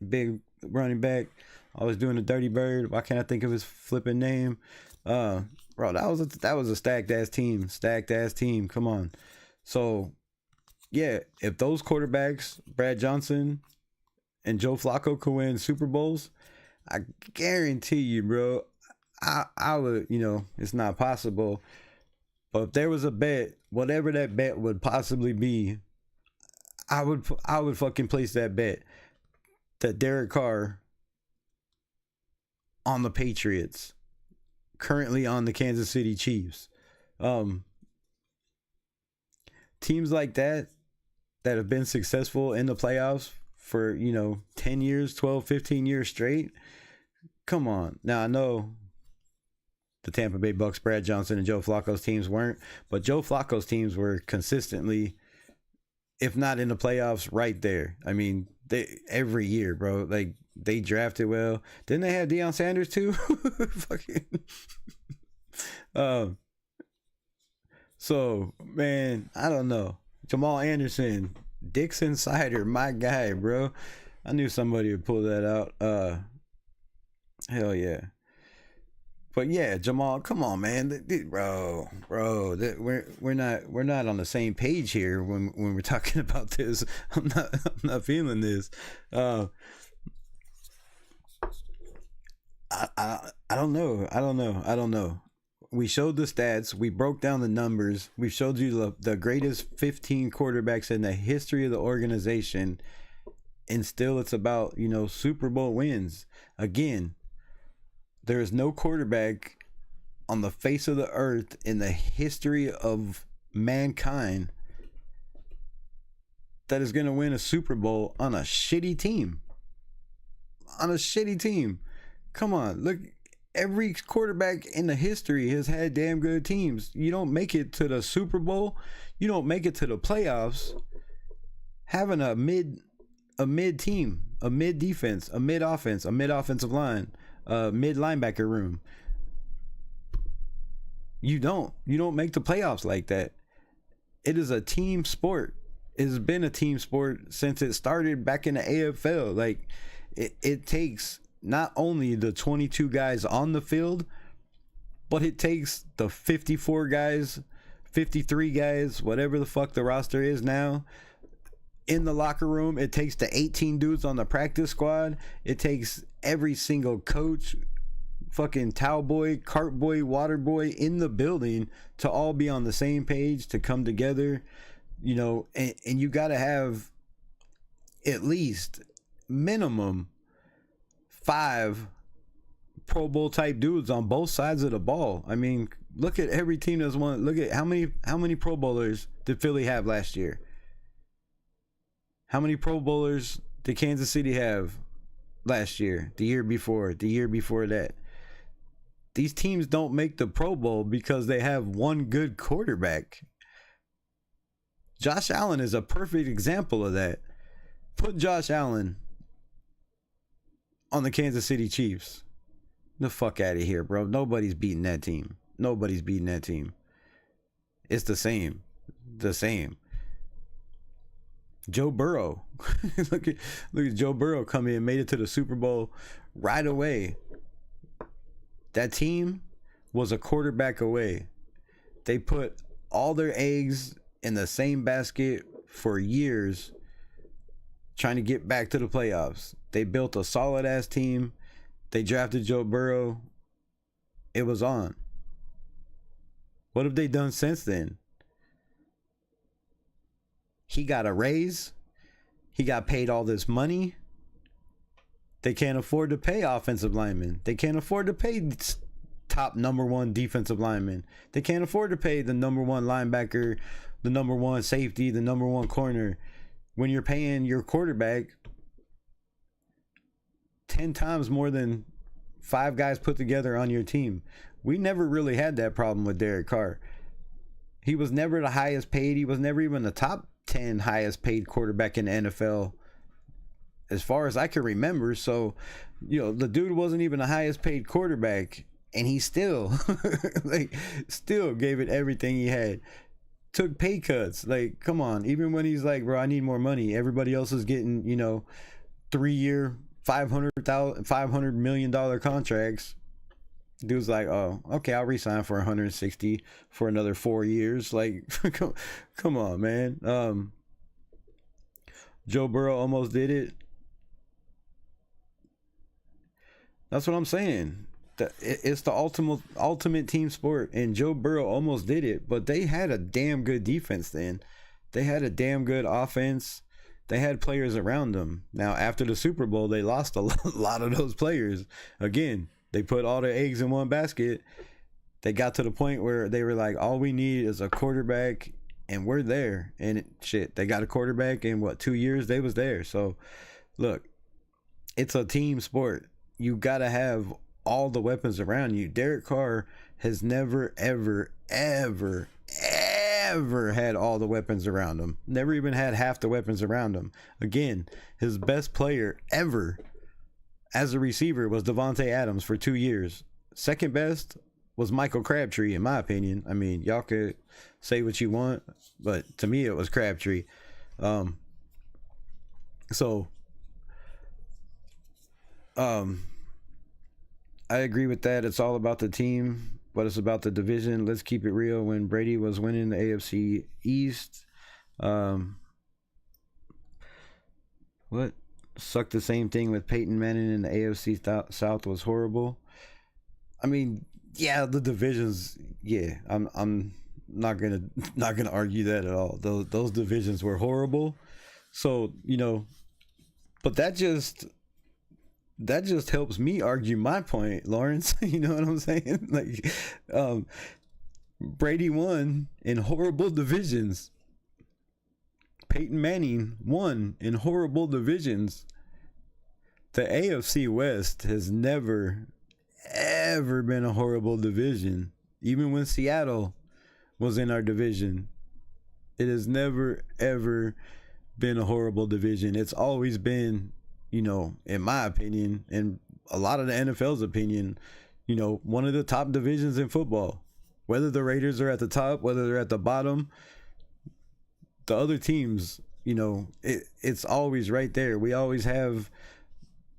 big running back, always doing the dirty bird. Why can't I think of his flipping name? Bro, that was a stacked ass team. Come on. So, yeah, if those quarterbacks, Brad Johnson and Joe Flacco, could win Super Bowls, I guarantee you, bro, I would, it's not possible. But if there was a bet, whatever that bet would possibly be, I would fucking place that bet that Derek Carr on the Patriots, currently on the Kansas City Chiefs. Teams like that have been successful in the playoffs for, 10 years, 12, 15 years straight. Come on. Now, I know the Tampa Bay Bucks, Brad Johnson and Joe Flacco's teams weren't, but Joe Flacco's teams were consistently, if not in the playoffs, right there. I mean, every year, bro. Like, they drafted well. Didn't they have Deion Sanders too? Fucking. So, man, I don't know. Jamal Anderson, Dixon Cider, my guy, bro. I knew somebody would pull that out. Hell yeah. But yeah, Jamal, come on, man, bro, we're not on the same page here when we're talking about this. I'm not feeling this. I don't know. We showed the stats. We broke down the numbers. We showed you the greatest 15 quarterbacks in the history of the organization, and still it's about Super Bowl wins. Again, there is no quarterback on the face of the earth in the history of mankind that is going to win a Super Bowl on a shitty team. Come on, look, every quarterback in the history has had damn good teams. You don't make it to the Super Bowl, you don't make it to the playoffs having a mid team, a mid defense, a mid offense, a mid offensive line, mid linebacker room. You don't make the playoffs like that. It is a team sport. It has been a team sport since it started back in the AFL. Like, it takes not only the 22 guys on the field, but it takes the 54 guys, 53 guys, whatever the fuck the roster is now, in the locker room. It takes the 18 dudes on the practice squad. It takes every single coach, fucking towel boy, cart boy, water boy in the building to all be on the same page, to come together, and you gotta have, at least minimum 5 Pro Bowl type dudes on both sides of the ball. I mean, look at every team that's won. Look at how many Pro Bowlers did Philly have last year? How many Pro Bowlers did Kansas City have last year? The year before? The year before that? These teams don't make the Pro Bowl because they have one good quarterback. Josh Allen is a perfect example of that. Put Josh Allen on the Kansas City Chiefs. The fuck out of here, bro. Nobody's beating that team. Nobody's beating that team. It's the same. The same. Joe Burrow. look at Joe Burrow come in, made it to the Super Bowl right away. That team was a quarterback away. They put all their eggs in the same basket for years, trying to get back to the playoffs. They built a solid ass team. They drafted Joe Burrow. It was on. What have they done since then? He got a raise. He got paid all this money. They can't afford to pay offensive linemen. They can't afford to pay top number 1 defensive linemen. They can't afford to pay the number 1 linebacker, the number 1 safety, the number 1 corner. When you're paying your quarterback 10 times more than 5 guys put together on your team. We never really had that problem with Derek Carr. He was never the highest paid. He was never even the top 10 highest paid quarterback in the NFL as far as I can remember. So, the dude wasn't even the highest paid quarterback, and he still still gave it everything he had. Took pay cuts. Like, come on. Even when he's like, bro, I need more money. Everybody else is getting, 3-year, $500 million contracts. Dude's like, oh, okay, I'll resign for 160 for another 4 years. Like, come on, man. Joe Burrow almost did it. That's what I'm saying. It's the ultimate team sport, and Joe Burrow almost did it, but they had a damn good defense then. They had a damn good offense. They had players around them. Now, after the Super Bowl, they lost a lot of those players. Again, they put all their eggs in one basket. They got to the point where they were like, all we need is a quarterback, and we're there. And they got a quarterback in 2 years? They was there. So, look, it's a team sport. You got to have all the weapons around you. Derek Carr has never, ever, ever, ever had all the weapons around him. Never even had half the weapons around him. Again, his best player ever as a receiver was Devontae Adams for 2 years. Second best was Michael Crabtree, in my opinion. I mean, y'all could say what you want, but to me it was Crabtree. I agree with that. It's all about the team, but it's about the division. Let's keep it real. When Brady was winning the AFC East, sucked the same thing with Peyton Manning in the AFC South was horrible. I mean, yeah, the divisions. Yeah, I'm not gonna argue that at all. Those divisions were horrible. So but that just helps me argue my point, Lawrence. You know what I'm saying? Like, Brady won in horrible divisions. Peyton Manning won in horrible divisions. The AFC West has never, ever been a horrible division. Even when Seattle was in our division, it has never, ever been a horrible division. It's always been, in my opinion, and a lot of the NFL's opinion, one of the top divisions in football. Whether the Raiders are at the top, whether they're at the bottom, the other teams, it's always right there. We always have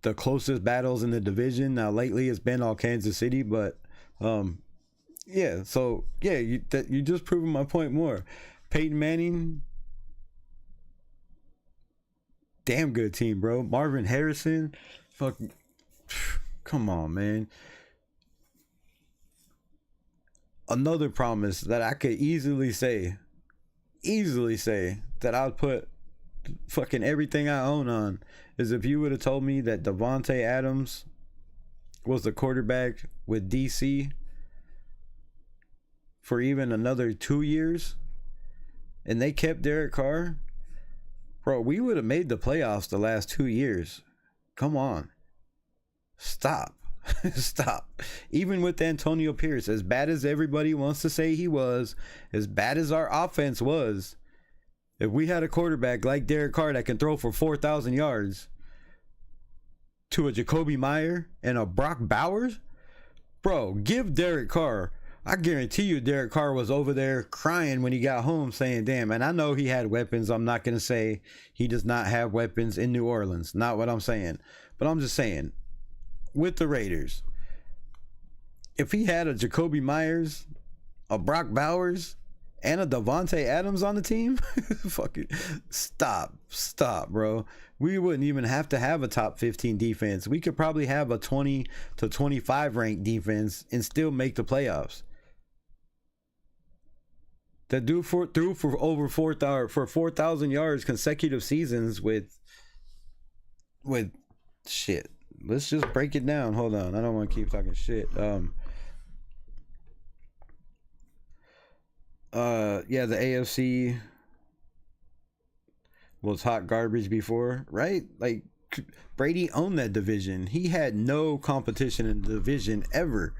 the closest battles in the division. Now, lately it's been all Kansas City, but yeah. So yeah, you just proving my point more. Peyton Manning, damn good team, bro. Marvin Harrison, fucking, come on, man. Another promise that I could easily say that I'd put fucking everything I own on is if you would have told me that Devontae Adams was the quarterback with DC for even another 2 years and they kept Derek Carr, bro, we would have made the playoffs the last 2 years. Come on. Stop. Stop. Even with Antonio Pierce, as bad as everybody wants to say he was, as bad as our offense was, if we had a quarterback like Derek Carr that can throw for 4,000 yards to a Jacoby Meyer and a Brock Bowers, bro, give Derek Carr. I guarantee you Derek Carr was over there crying when he got home saying, damn, and I know he had weapons. I'm not going to say he does not have weapons in New Orleans. Not what I'm saying. But I'm just saying, with the Raiders, if he had a Jacoby Myers, a Brock Bowers, and a Devontae Adams on the team, fucking stop, bro. We wouldn't even have to have a top 15 defense. We could probably have a 20 to 25 ranked defense and still make the playoffs. That dude threw for over 4,000 yards consecutive seasons with shit. Let's just break it down. Hold on, I don't want to keep talking shit. Yeah, the AFC was hot garbage before, right? Like, Brady owned that division. He had no competition in the division ever.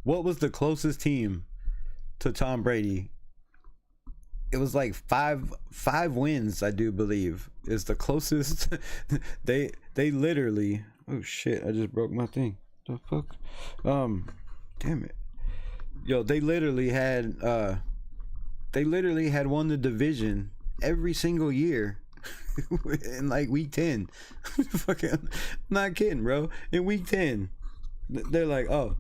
What was the closest team to Tom Brady? It was like five wins, I do believe, is the closest. they literally, oh shit, I just broke my thing. The fuck? Damn it. Yo, they literally had won the division every single year in like week 10. Fucking not kidding, bro. In week 10, they're like, oh,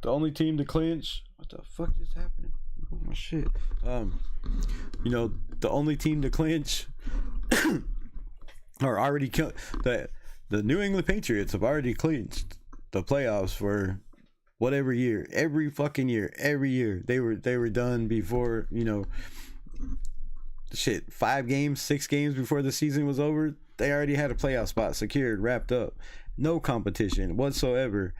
the only team to clinch. What the fuck is happening? Oh my shit. You know, the only team to clinch or already the New England Patriots have already clinched the playoffs for whatever year, every fucking year, every year. They were done before, you know, shit, 5 games, 6 games before the season was over. They already had a playoff spot secured, wrapped up. No competition whatsoever.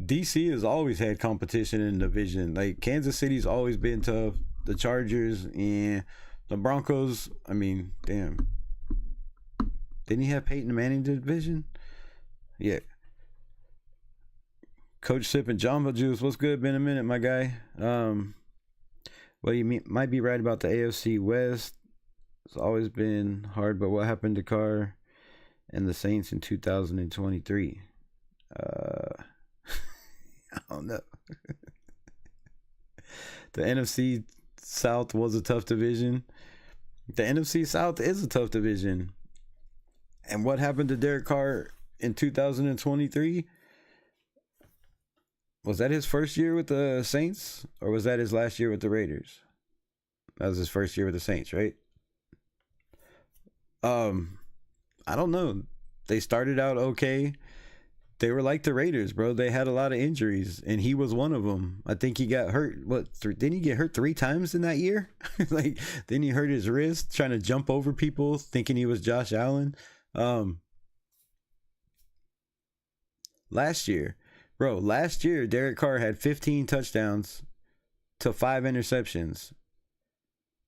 DC has always had competition in the division. Like, Kansas City's always been tough. The Chargers and the Broncos, I mean, damn. Didn't he have Peyton Manning in the division? Yeah. Coach sipping Jamba Juice. What's good? Been a minute, my guy. Well, you might be right about the AFC West. It's always been hard, but what happened to Carr and the Saints in 2023? I don't know. The NFC South was a tough division. The NFC South is a tough division. And what happened to Derek Carr in 2023? Was that his first year with the Saints? Or was that his last year with the Raiders? That was his first year with the Saints, right? I don't know. They started out okay. They were like the Raiders, bro. They had a lot of injuries, and he was one of them. I think he got hurt. Didn't he get hurt 3 times in that year? Like, then he hurt his wrist trying to jump over people, thinking he was Josh Allen. Last year, Derek Carr had 15 touchdowns to 5 interceptions,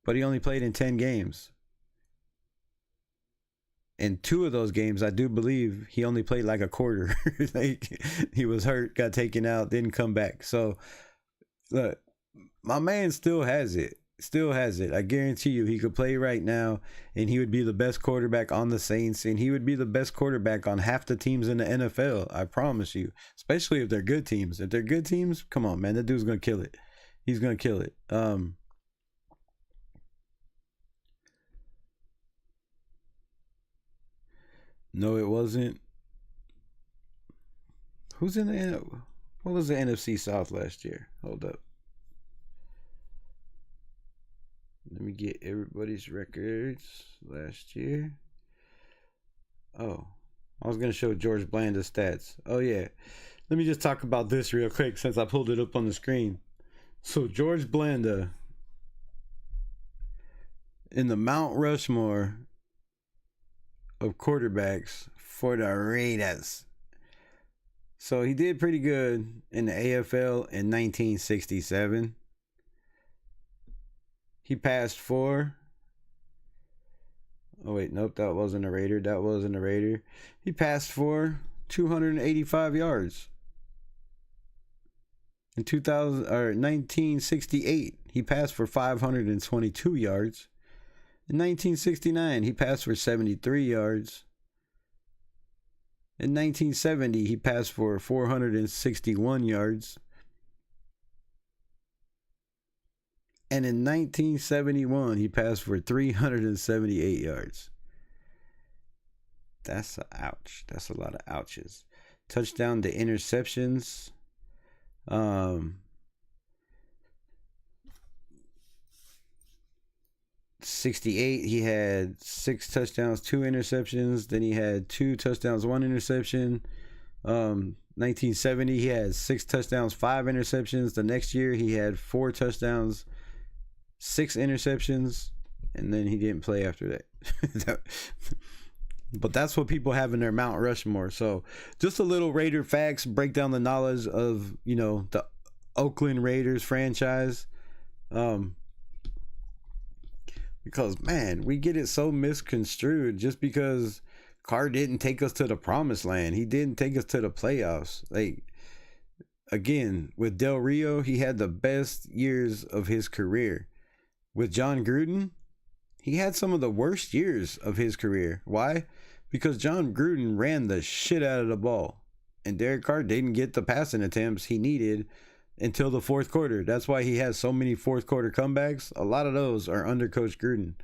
but he only played in 10 games. In 2 of those games, I do believe he only played like a quarter. Like, he was hurt, got taken out, didn't come back. So, look, my man still has it. I guarantee you he could play right now, and he would be the best quarterback on the Saints, and he would be the best quarterback on half the teams in the NFL. I promise you. Especially if they're good teams. If they're good teams, come on, man. That dude's going to kill it. He's going to kill it. No, it wasn't. Who's in the... What was the NFC South last year? Hold up. Let me get everybody's records last year. Oh, I was going to show George Blanda's stats. Oh, yeah. Let me just talk about this real quick since I pulled it up on the screen. So, George Blanda in the Mount Rushmore of quarterbacks for the Raiders. So he did pretty good in the AFL in 1967. He passed for... Oh, wait, nope, that wasn't a Raider. That wasn't a Raider. He passed for 285 yards. In 1968, he passed for 522 yards. In 1969, he passed for 73 yards. In 1970, he passed for 461 yards. And in 1971, he passed for 378 yards. That's a ouch. That's a lot of ouches. Touchdown to interceptions. 68, he had 6 touchdowns, 2 interceptions. Then he had 2 touchdowns, 1 interception. 1970, he had 6 touchdowns, 5 interceptions. The next year, he had 4 touchdowns, 6 interceptions, and then he didn't play after that. But that's what people have in their Mount Rushmore. So just a little Raider facts, break down the knowledge of, you know, the Oakland Raiders franchise. Because, man, we get it so misconstrued just because Carr didn't take us to the promised land. He didn't take us to the playoffs. Like, again, with Del Rio, he had the best years of his career. With John Gruden, he had some of the worst years of his career. Why? Because John Gruden ran the shit out of the ball. And Derek Carr didn't get the passing attempts he needed until the fourth quarter. That's why he has so many fourth quarter comebacks. A lot of those are under Coach Gruden.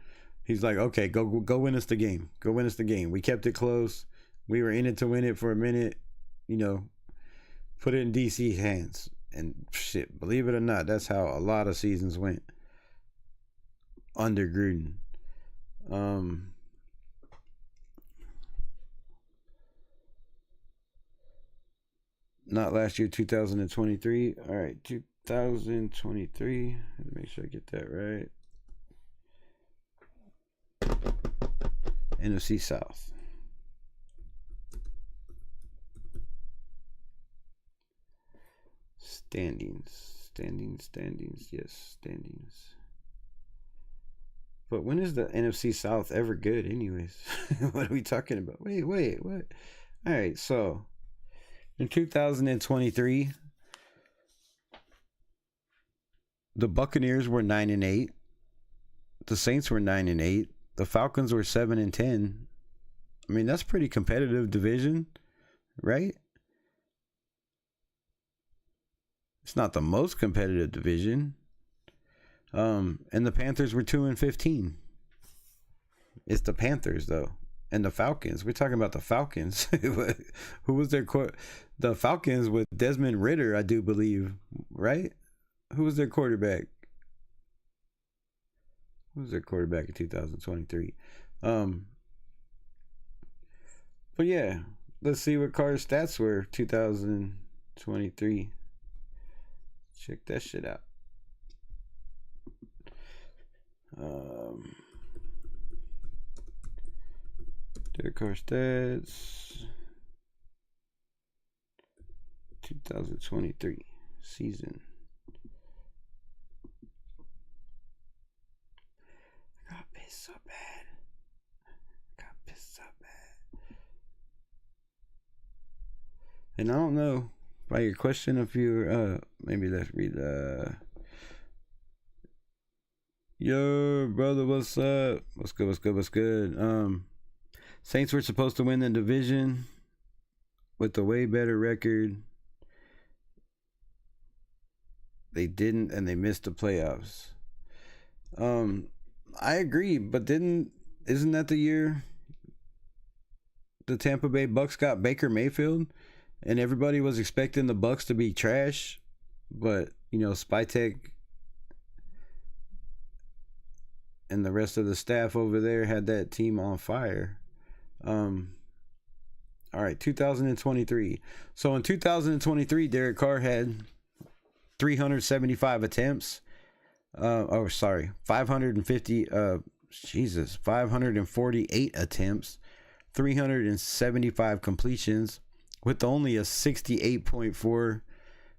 He's like, okay, go win us the game. Go win us the game. We kept it close. We were in it to win it for a minute. You know, put it in DC's hands. And shit, believe it or not, that's how a lot of seasons went under Gruden. Not last year, 2023. All right, 2023. Let me make sure I get that right. NFC South. Standings. Yes, standings. But when is the NFC South ever good anyways? What are we talking about? Wait, what? All right, so in 2023, the Buccaneers were 9-8. The Saints were 9-8. The Falcons were 7-10. I mean, that's pretty competitive division, right? It's not the most competitive division. And the Panthers were 2-15. It's the Panthers though. And the Falcons. We're talking about the Falcons. Who was their the Falcons with Desmond Ridder, I do believe, right? Who was their quarterback? Who was their quarterback in 2023? But yeah, let's see what Carr's stats were 2023. Check that shit out. Derek Carr stats 2023 season. I got pissed so bad. And I don't know by your question if you're maybe let's read yo brother, what's up? What's good? Saints were supposed to win the division with a way better record. They didn't, and they missed the playoffs. I agree, but isn't that the year the Tampa Bay Bucks got Baker Mayfield, and everybody was expecting the Bucks to be trash, but you know, Spytek and the rest of the staff over there had that team on fire. All right, 2023. So in 2023, Derek Carr had 375 attempts. 548 attempts, 375 completions with only a 68.4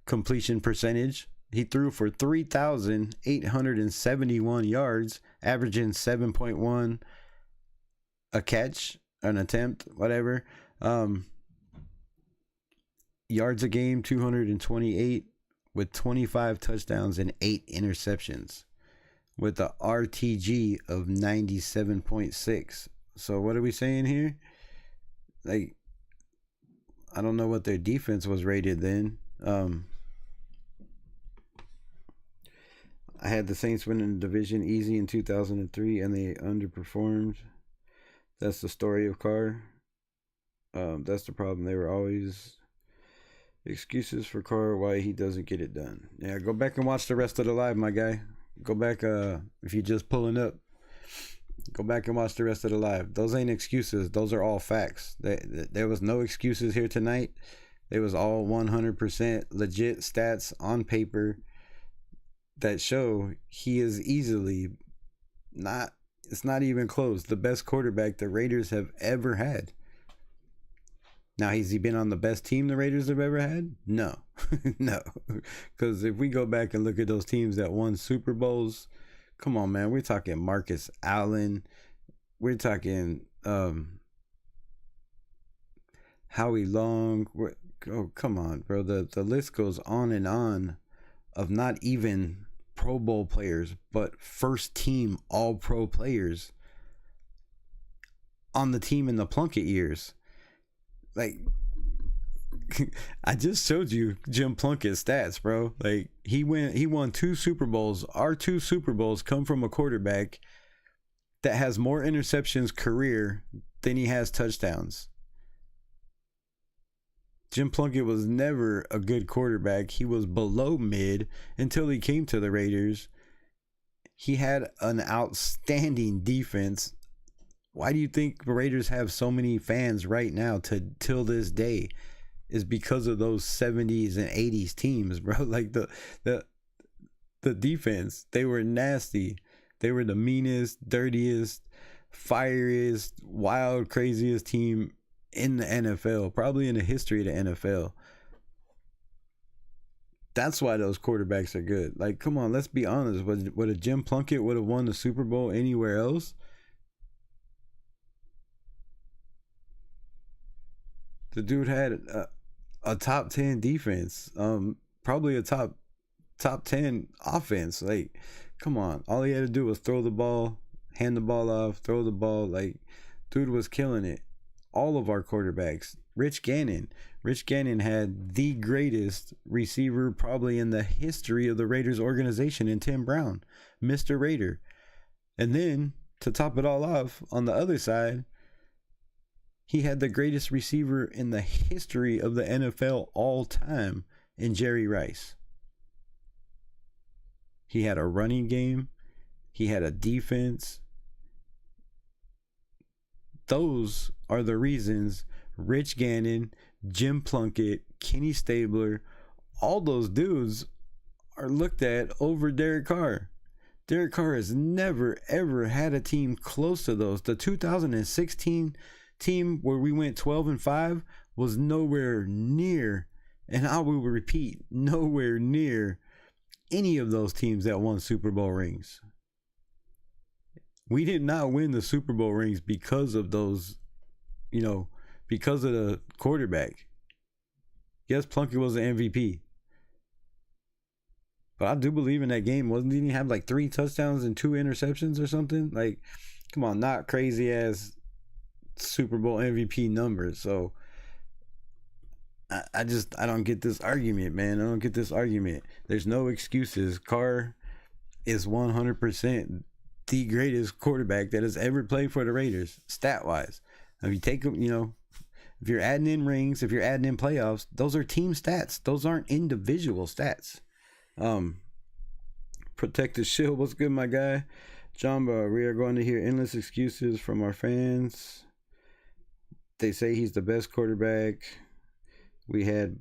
completion percentage. He threw for 3,871 yards, averaging 7.1 a catch, an attempt, whatever. Yards a game, 228, with 25 touchdowns and 8 interceptions, with the RTG of 97.6. So what are we saying here? Like, I don't know what their defense was rated then. I had the Saints winning the division easy in 2003, and they underperformed. That's the story of Carr. That's the problem. They were always excuses for Carr why he doesn't get it done. Yeah, go back and watch the rest of the live, my guy. Go back, if you're just pulling up, go back and watch the rest of the live. Those ain't excuses. Those are all facts. There was no excuses here tonight. It was all 100% legit stats on paper that show he is easily not, it's not even close, the best quarterback the Raiders have ever had. Now, has he been on the best team the Raiders have ever had? No. No. Because if we go back and look at those teams that won Super Bowls, come on, man. We're talking Marcus Allen. We're talking Howie Long. Oh, come on, bro. The list goes on of not even Pro Bowl players, but first team All-Pro players on the team in the Plunkett years. Like, I just showed you Jim Plunkett's stats, bro. Like, he won 2 Super Bowls. Our 2 Super Bowls come from a quarterback that has more interceptions career than he has touchdowns. Jim Plunkett was never a good quarterback. He was below mid until he came to the Raiders. He had an outstanding defense. Why do you think the Raiders have so many fans right now till this day? Is because of those 70s and 80s teams, bro. Like the defense, they were nasty. They were the meanest, dirtiest, fieriest, wild, craziest team in the NFL, probably in the history of the NFL. That's why those quarterbacks are good. Like, come on, let's be honest. Would a Jim Plunkett would have won the Super Bowl anywhere else? The dude had a top 10 defense, probably a top 10 offense. Like, come on. All he had to do was throw the ball, hand the ball off, throw the ball. Like, dude was killing it. All of our quarterbacks. Rich Gannon had the greatest receiver probably in the history of the Raiders organization in Tim Brown, Mr. Raider. And then, to top it all off, on the other side, he had the greatest receiver in the history of the NFL all time in Jerry Rice. He had a running game. He had a defense. Those are the reasons Rich Gannon, Jim Plunkett, Kenny Stabler, all those dudes are looked at over Derek Carr. Derek Carr has never, ever had a team close to those. The 2016 team where we went 12-5 was nowhere near, and I will repeat, nowhere near any of those teams that won Super Bowl rings. We did not win the Super Bowl rings because of those, because of the quarterback. Yes, Plunkett was the MVP. But I do believe in that game. Didn't he have like 3 touchdowns and 2 interceptions or something? Like, come on, not crazy ass Super Bowl MVP numbers. So I don't get this argument, man. I don't get this argument. There's no excuses. Carr is 100% the greatest quarterback that has ever played for the Raiders, stat wise. If you take them, if you're adding in rings, if you're adding in playoffs, those are team stats. Those aren't individual stats. Protect the shield. What's good, my guy? Jamba, we are going to hear endless excuses from our fans. They say he's the best quarterback we had,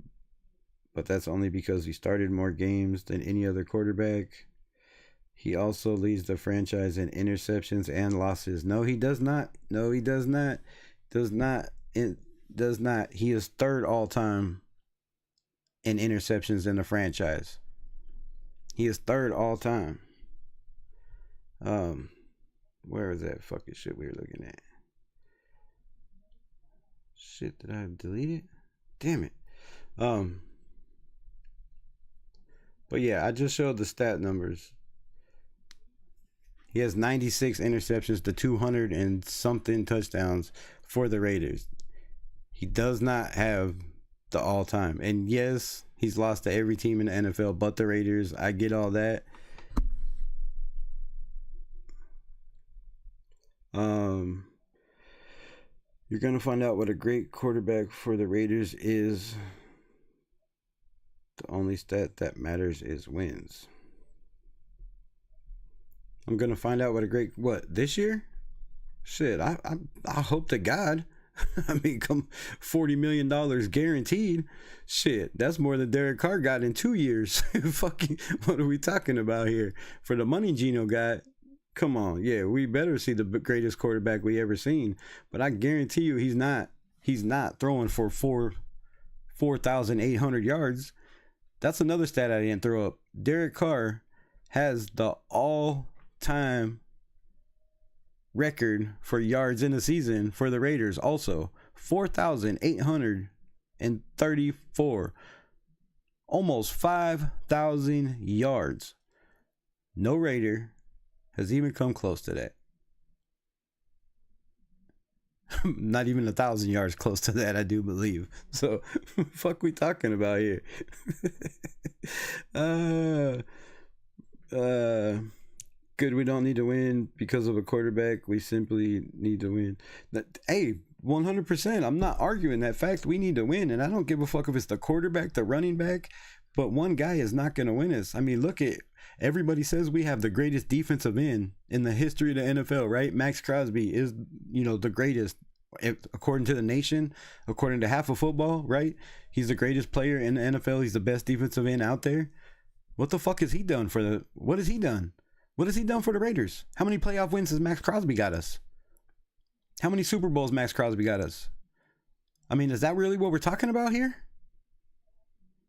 but that's only because he started more games than any other quarterback. He also leads the franchise in interceptions and losses. No, he does not. No, he does not. does not. It does not. He is third all time in interceptions in the franchise. He is third all time. Where is that fucking shit we were looking at? Shit, did I delete it? Damn it. But yeah, I just showed the stat numbers. He has 96 interceptions to 200 and something touchdowns for the Raiders. He does not have the all-time. And yes, he's lost to every team in the NFL but the Raiders. I get all that. You're going to find out what a great quarterback for the Raiders is. The only stat that matters is wins. I'm going to find out what a great... What, this year? Shit, I hope to God. I mean, come $40 million guaranteed. Shit, that's more than Derek Carr got in 2 years. Fucking, what are we talking about here? For the money Gino got, come on. Yeah, we better see the greatest quarterback we ever seen. But I guarantee you he's not throwing for 4,800 yards. That's another stat I didn't throw up. Derek Carr has the all-time record for yards in a season for the Raiders also. 4,834. Almost 5,000 yards. No Raider has even come close to that. Not even 1,000 yards close to that, I do believe. So, fuck we talking about here? Good, we don't need to win because of a quarterback. We simply need to win. Hey, 100%. I'm not arguing that fact. We need to win, and I don't give a fuck if it's the quarterback, the running back, but one guy is not going to win us. I mean, look at... Everybody says we have the greatest defensive end in the history of the NFL, right? Max Crosby is, the greatest, according to the nation, according to half of football, right? He's the greatest player in the NFL. He's the best defensive end out there. What the fuck has he done what has he done? What has he done for the Raiders? How many playoff wins has Max Crosby got us? How many Super Bowls Max Crosby got us? I mean, is that really what we're talking about here?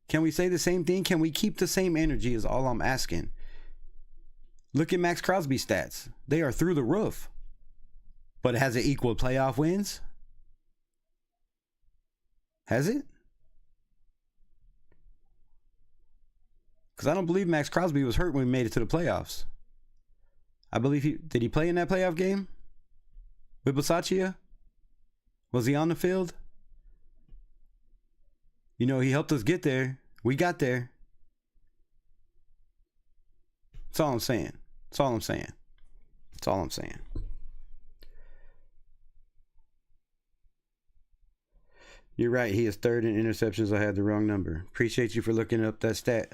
Can we say the same thing? Can we keep the same energy is all I'm asking. Look at Max Crosby's stats. They are through the roof. But has it equaled playoff wins? Has it? Because I don't believe Max Crosby was hurt when we made it to the playoffs. I believe did he play in that playoff game? With Bisaccia? Was he on the field? He helped us get there. We got there. That's all I'm saying. That's all I'm saying. That's all I'm saying. You're right. He is third in interceptions. I had the wrong number. Appreciate you for looking up that stat.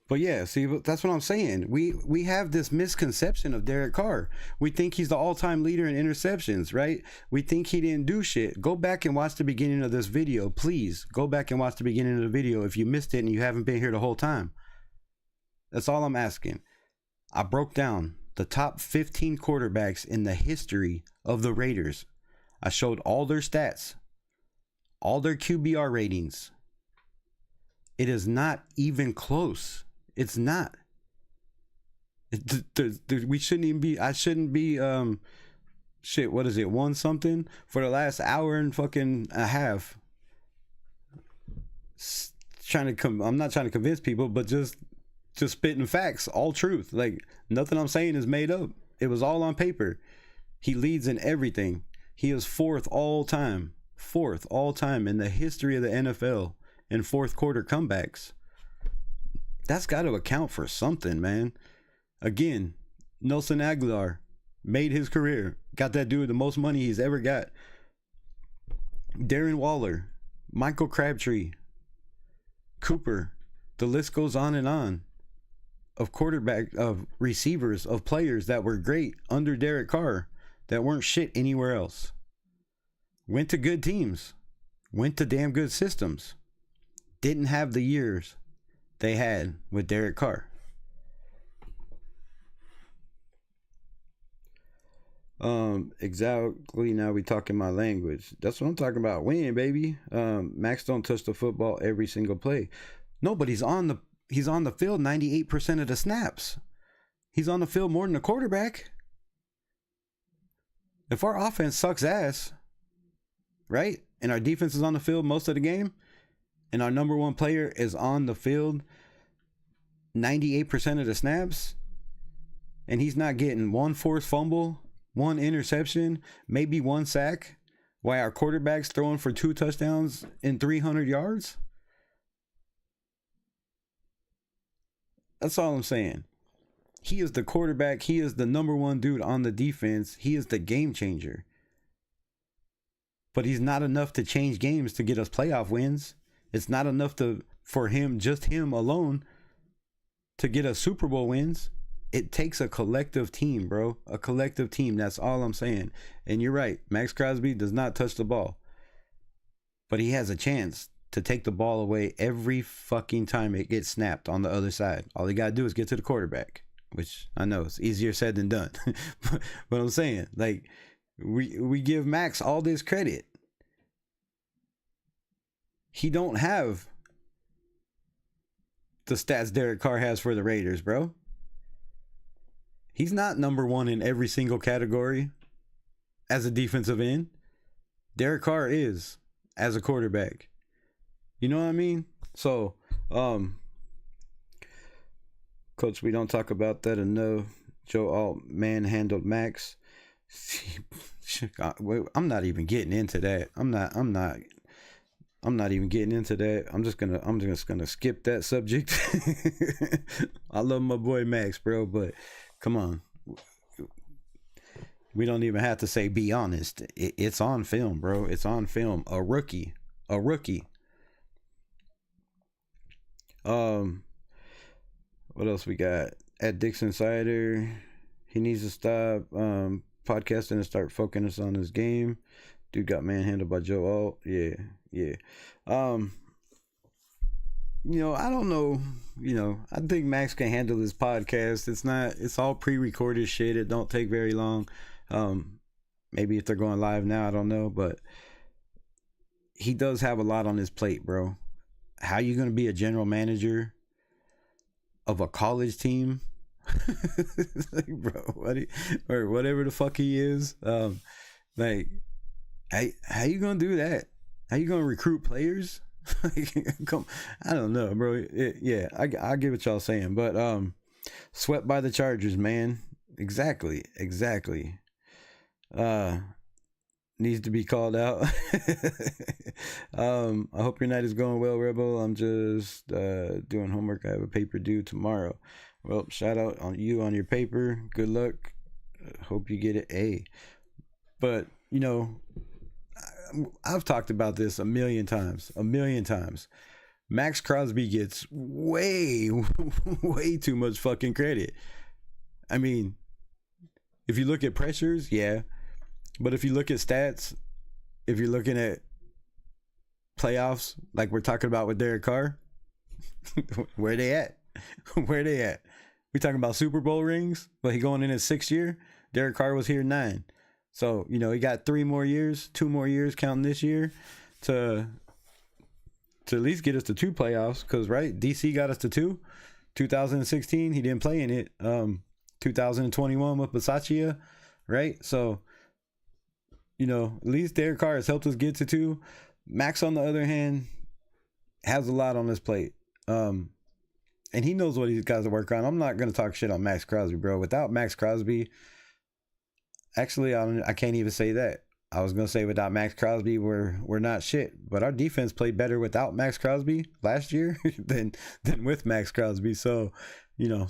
But yeah, see, that's what I'm saying. We have this misconception of Derek Carr. We think he's the all-time leader in interceptions, right? We think he didn't do shit. Go back and watch the beginning of this video. Please, go back and watch the beginning of the video if you missed it and you haven't been here the whole time. That's all I'm asking. I broke down the top 15 quarterbacks in the history of the Raiders. I showed all their stats, all their QBR ratings. It is not even close. It's not. We shouldn't even be. I shouldn't be. Shit. What is it? 1 something for the last hour and fucking a half. I'm not trying to convince people, but just spitting facts, all truth. Like nothing I'm saying is made up. It was all on paper. He leads in everything. He is fourth all time in the history of the NFL in fourth quarter comebacks. That's got to account for something, man. Again, Nelson Aguilar made his career. Got that dude the most money he's ever got. Darren Waller, Michael Crabtree, Cooper. The list goes on and on of receivers, of players that were great under Derek Carr that weren't shit anywhere else. Went to good teams. Went to damn good systems. Didn't have the years they had with Derek Carr. Exactly. Now we talking my language. That's what I'm talking about. Win, baby. Max don't touch the football every single play. No, but he's on the field 98% of the snaps. He's on the field more than the quarterback. If our offense sucks ass, right? And our defense is on the field most of the game, and our number one player is on the field 98% of the snaps, and he's not getting one forced fumble, one interception, maybe one sack, while our quarterback's throwing for 2 touchdowns and 300 yards. That's all I'm saying. He is the quarterback. He is the number one dude on the defense. He is the game changer. But he's not enough to change games to get us playoff wins. It's not enough for him, just him alone, to get us Super Bowl wins. It takes a collective team, bro. A collective team. That's all I'm saying. And you're right. Max Crosby does not touch the ball. But he has a chance to take the ball away every fucking time it gets snapped on the other side. All he got to do is get to the quarterback, which I know it's easier said than done. But I'm saying, like, we give Max all this credit. He don't have the stats Derek Carr has for the Raiders, bro. He's not number one in every single category as a defensive end. Derek Carr is as a quarterback. You know what I mean? So, Coach, we don't talk about that enough. Joe Alt manhandled Max. I'm not even getting into that. I'm not even getting into that. I'm just gonna skip that subject. I love my boy Max, bro, but come on. We don't even have to say be honest. It's on film, bro. It's on film. A rookie. What else we got? At Dix Insider, he needs to stop podcasting and start focusing on his game. Dude got manhandled by Joe Alt. Yeah. I don't know. I think Max can handle this podcast. It's all pre-recorded shit. It don't take very long. Maybe if they're going live now, I don't know, but he does have a lot on his plate, bro. How you going to be a general manager of a college team? Like, bro, or whatever the fuck he is. Like, how you going to do that? How you going to recruit players? I don't know, bro. I get what y'all saying, but swept by the Chargers, man. Exactly. Needs to be called out. I hope your night is going well, Rebel. I'm just doing homework. I have a paper due tomorrow. Well, shout out on you on your paper. Good luck. Hope you get an A. But I've talked about this a million times. Max Crosby gets way too much fucking credit. I mean, if you look at pressures, yeah. But if you look at stats, if you're looking at playoffs, like we're talking about with Derek Carr, where they at? We talking about Super Bowl rings? But he going in his 6th year. Derek Carr was here 9. So, he got 2 more years counting this year to at least get us to 2 playoffs. Because, right, DC got us to 2. 2016, he didn't play in it. 2021 with Bisaccia, right? So, at least Derek Carr has helped us get to 2. Max, on the other hand, has a lot on his plate. And he knows what he's got to work on. I'm not going to talk shit on Max Crosby, bro. Without Max Crosby, actually, I can't even say that. I was going to say without Max Crosby, we're not shit. But our defense played better without Max Crosby last year than with Max Crosby. So,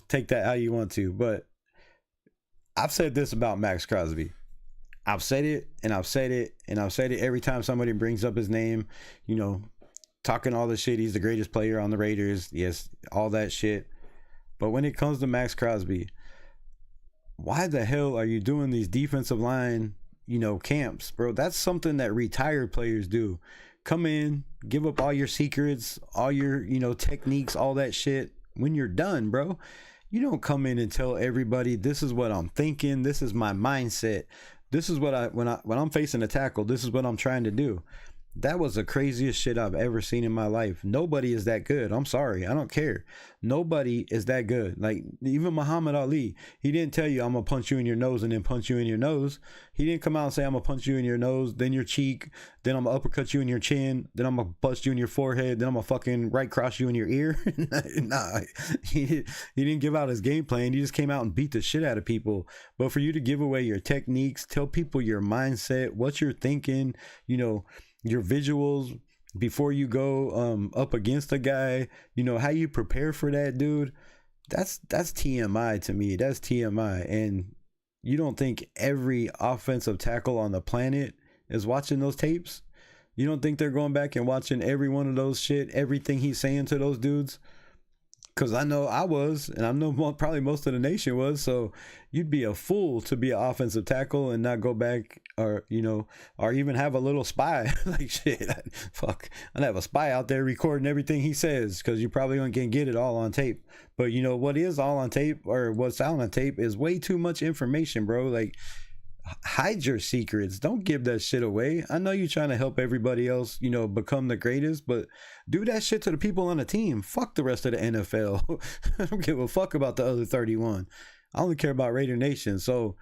take that how you want to. But I've said this about Max Crosby. I've said it, and I've said it, and I've said it every time somebody brings up his name, talking all the shit. He's the greatest player on the Raiders. Yes, all that shit. But when it comes to Max Crosby, why the hell are you doing these defensive line, camps, bro? That's something that retired players do. Come in, give up all your secrets, all your, techniques, all that shit. When you're done, bro, you don't come in and tell everybody, this is what I'm thinking. This is my mindset. This is what when I'm facing a tackle, this is what I'm trying to do. That was the craziest shit I've ever seen in my life. Nobody is that good. I'm sorry. I don't care. Nobody is that good. Like, even Muhammad Ali, he didn't tell you, I'm going to punch you in your nose and then punch you in your nose. He didn't come out and say, I'm going to punch you in your nose, then your cheek, then I'm going to uppercut you in your chin, then I'm going to bust you in your forehead, then I'm going to fucking right cross you in your ear. Nah, he didn't give out his game plan. He just came out and beat the shit out of people. But for you to give away your techniques, tell people your mindset, what you're thinking, you know, your visuals before you go up against a guy, you know, how you prepare for that dude, that's TMI to me. That's TMI. And you don't think every offensive tackle on the planet is watching those tapes? You don't think they're going back and watching every one of those shit, everything he's saying to those dudes? Because I know I was, and I know probably most of the nation was. So you'd be a fool to be an offensive tackle and not go back, or, you know, or even have a little spy. Like, shit, fuck, I'd have a spy out there recording everything he says, because you probably can get it all on tape. But, you know, what is all on tape, or what's out on tape, is way too much information, bro. Like, hide your secrets. Don't give that shit away. I know you're trying to help everybody else, you know, become the greatest, but do that shit to the people on the team. Fuck the rest of the NFL. I don't give a fuck about the other 31. I only care about Raider Nation. So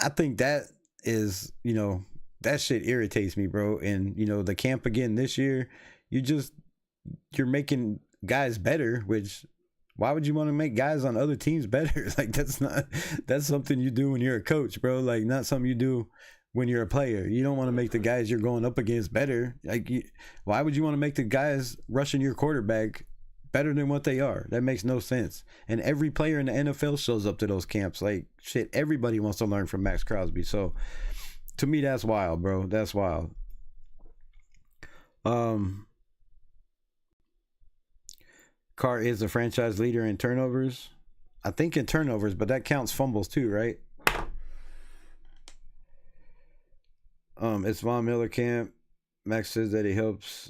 I think that is, you know, that shit irritates me, bro. And, you know, the camp again this year, you're making guys better, which, why would you want to make guys on other teams better? Like, that's something you do when you're a coach, bro. Like, not something you do when you're a player. You don't want to make the guys you're going up against better. Like, why would you want to make the guys rushing your quarterback better than what they are? That makes no sense. And every player in the NFL shows up to those camps. Like, shit, everybody wants to learn from Max Crosby. So to me, that's wild, bro. That's wild. Carr is the franchise leader in turnovers. I think in turnovers, but that counts fumbles too, right? It's Von Miller camp. Max says that he helps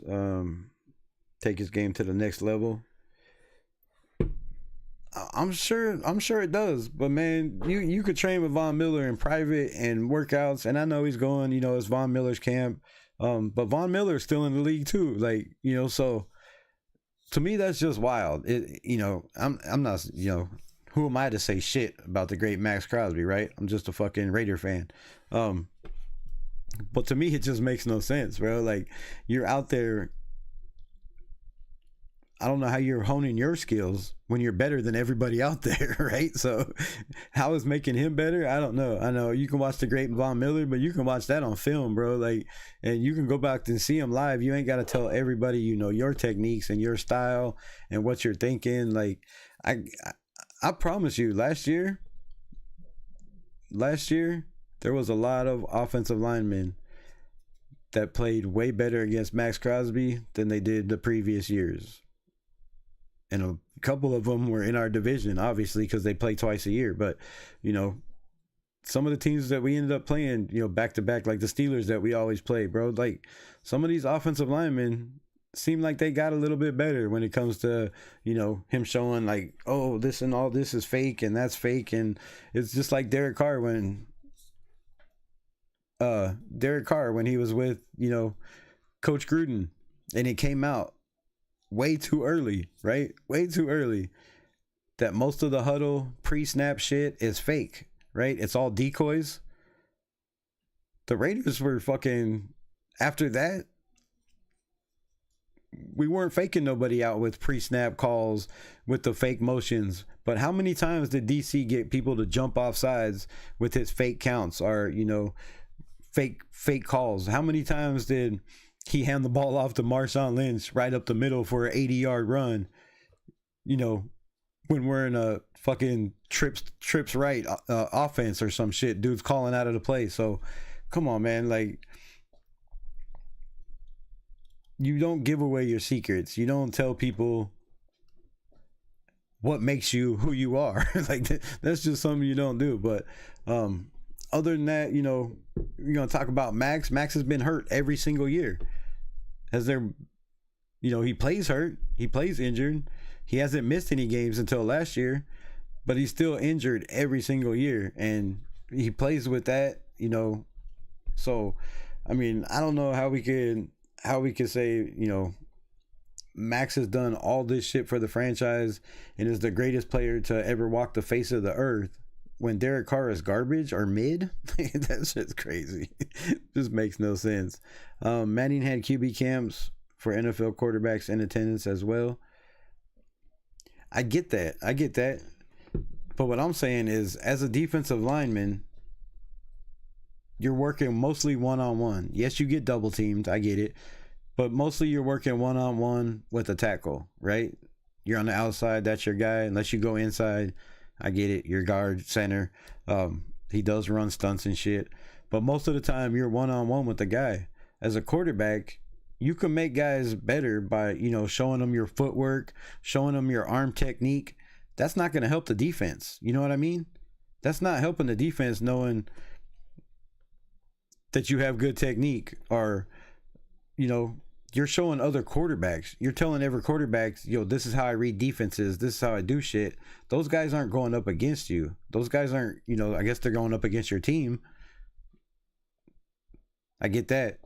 take his game to the next level. I'm sure it does, but man, you could train with Von Miller in private and workouts, and I know he's going, you know, it's Von Miller's camp. But Von Miller's still in the league too, like, you know, so to me, that's just wild. You know, I'm not, you know, who am I to say shit about the great Max Crosby, right? I'm just a fucking Raider fan. But to me, it just makes no sense, bro. Like, you're out there, I don't know how you're honing your skills when you're better than everybody out there, right? So how is making him better? I don't know. I know you can watch the great Von Miller, but you can watch that on film, bro. Like, and you can go back and see him live. You ain't got to tell everybody, you know, your techniques and your style and what you're thinking. Like, I promise you, last year, there was a lot of offensive linemen that played way better against Max Crosby than they did the previous years. And a couple of them were in our division, obviously, because they play twice a year. But, you know, some of the teams that we ended up playing, you know, back to back, like the Steelers that we always play, bro, like, some of these offensive linemen seem like they got a little bit better when it comes to, you know, him showing like, oh, this and all this is fake and that's fake. And it's just like Derek Carr when he was with, you know, Coach Gruden, and it came out way too early, right? Way too early, that most of the huddle pre-snap shit is fake, right? It's all decoys. The Raiders were fucking, after that, we weren't faking nobody out with pre-snap calls with the fake motions. But how many times did DC get people to jump off sides with his fake counts, or, you know, fake calls? How many times did he hand the ball off to Marshawn Lynch right up the middle for an 80-yard run, you know, when we're in a fucking trips right offense or some shit, dude's calling out of the play? So come on, man. Like, you don't give away your secrets. You don't tell people what makes you who you are. Like, that's just something you don't do. But other than that, you know, you're going to talk about Max. Max has been hurt every single year. You know, he plays hurt. He plays injured. He hasn't missed any games until last year, but he's still injured every single year. And he plays with that. So, I mean, I don't know how we could say, Max has done all this shit for the franchise and is the greatest player to ever walk the face of the earth when Derek Carr is garbage or mid. That shit's crazy. Just makes no sense. Manning had QB camps for NFL quarterbacks in attendance as well. I get that. But what I'm saying is, as a defensive lineman, you're working mostly one-on-one. Yes, you get double teamed. I get it. But mostly you're working one-on-one with a tackle, right? You're on the outside. That's your guy. Unless you go inside, I get it. Your guard, center. He does run stunts and shit. But most of the time, you're one-on-one with the guy. As a quarterback, you can make guys better by, showing them your footwork, showing them your arm technique. That's not going to help the defense. You know what I mean? That's not helping the defense knowing that you have good technique, or, you're showing other quarterbacks. You're telling every quarterback, this is how I read defenses. This is how I do shit. Those guys aren't going up against you. Those guys aren't, I guess they're going up against your team. I get that.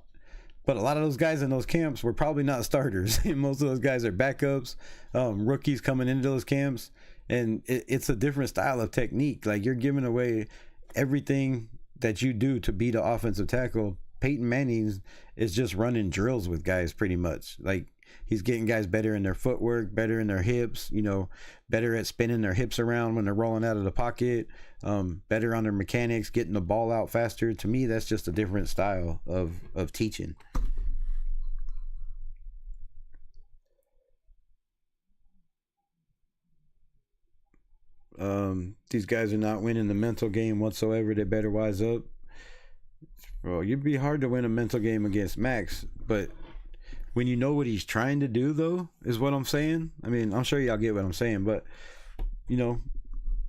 But a lot of those guys in those camps were probably not starters. Most of those guys are backups, rookies coming into those camps. And it's a different style of technique. Like, you're giving away everything that you do to beat an offensive tackle. Peyton Manning is just running drills with guys pretty much. Like, he's getting guys better in their footwork, better in their hips, better at spinning their hips around when they're rolling out of the pocket, better on their mechanics, getting the ball out faster. To me, that's just a different style of teaching. These guys are not winning the mental game whatsoever. They better wise up. Bro, you'd be hard to win a mental game against Max, but when you know what he's trying to do, though, is what I'm saying. I mean, I'm sure y'all get what I'm saying, but,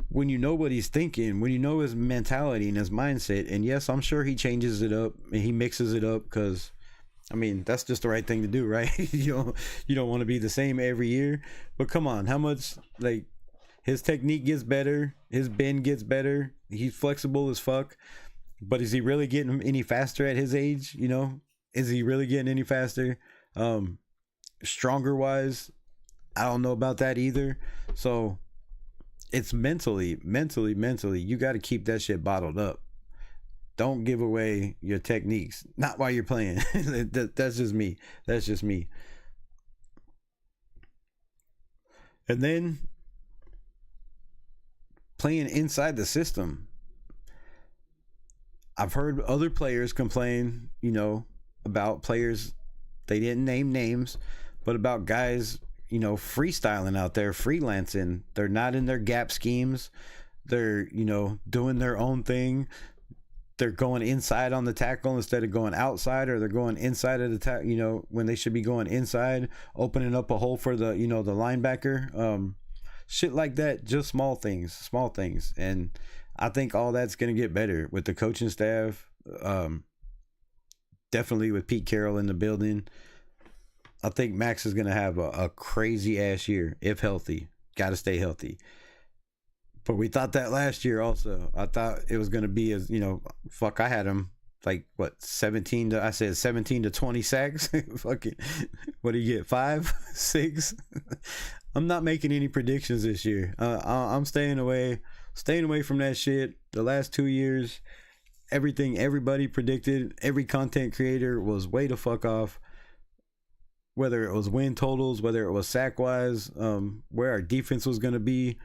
when you know what he's thinking, when you know his mentality and his mindset, and yes, I'm sure he changes it up and he mixes it up because, I mean, that's just the right thing to do, right? You don't want to be the same every year, but come on, how much, like, his technique gets better, his bend gets better, he's flexible as fuck. But is he really getting any faster at his age? Is he really getting any faster? Stronger wise, I don't know about that either. So it's mentally, you got to keep that shit bottled up. Don't give away your techniques. Not while you're playing. That's just me. And then playing inside the system. I've heard other players complain, about players, they didn't name names, but about guys, freestyling out there, freelancing. They're not in their gap schemes. They're, doing their own thing. They're going inside on the tackle instead of going outside, or they're going inside of the tackle, when they should be going inside, opening up a hole for the, the linebacker. Shit like that, just small things. And I think all that's going to get better with the coaching staff. Definitely with Pete Carroll in the building. I think Max is going to have a crazy ass year if healthy. Got to stay healthy. But we thought that last year also. I thought it was going to be as, I had him like, 17 to 20 sacks. Fucking, what do you get? 5, 6? I'm not making any predictions this year. I'm staying away from that shit. The last 2 years, everything everybody predicted, every content creator was way the fuck off. Whether it was win totals, whether it was sack wise, where our defense was going to be,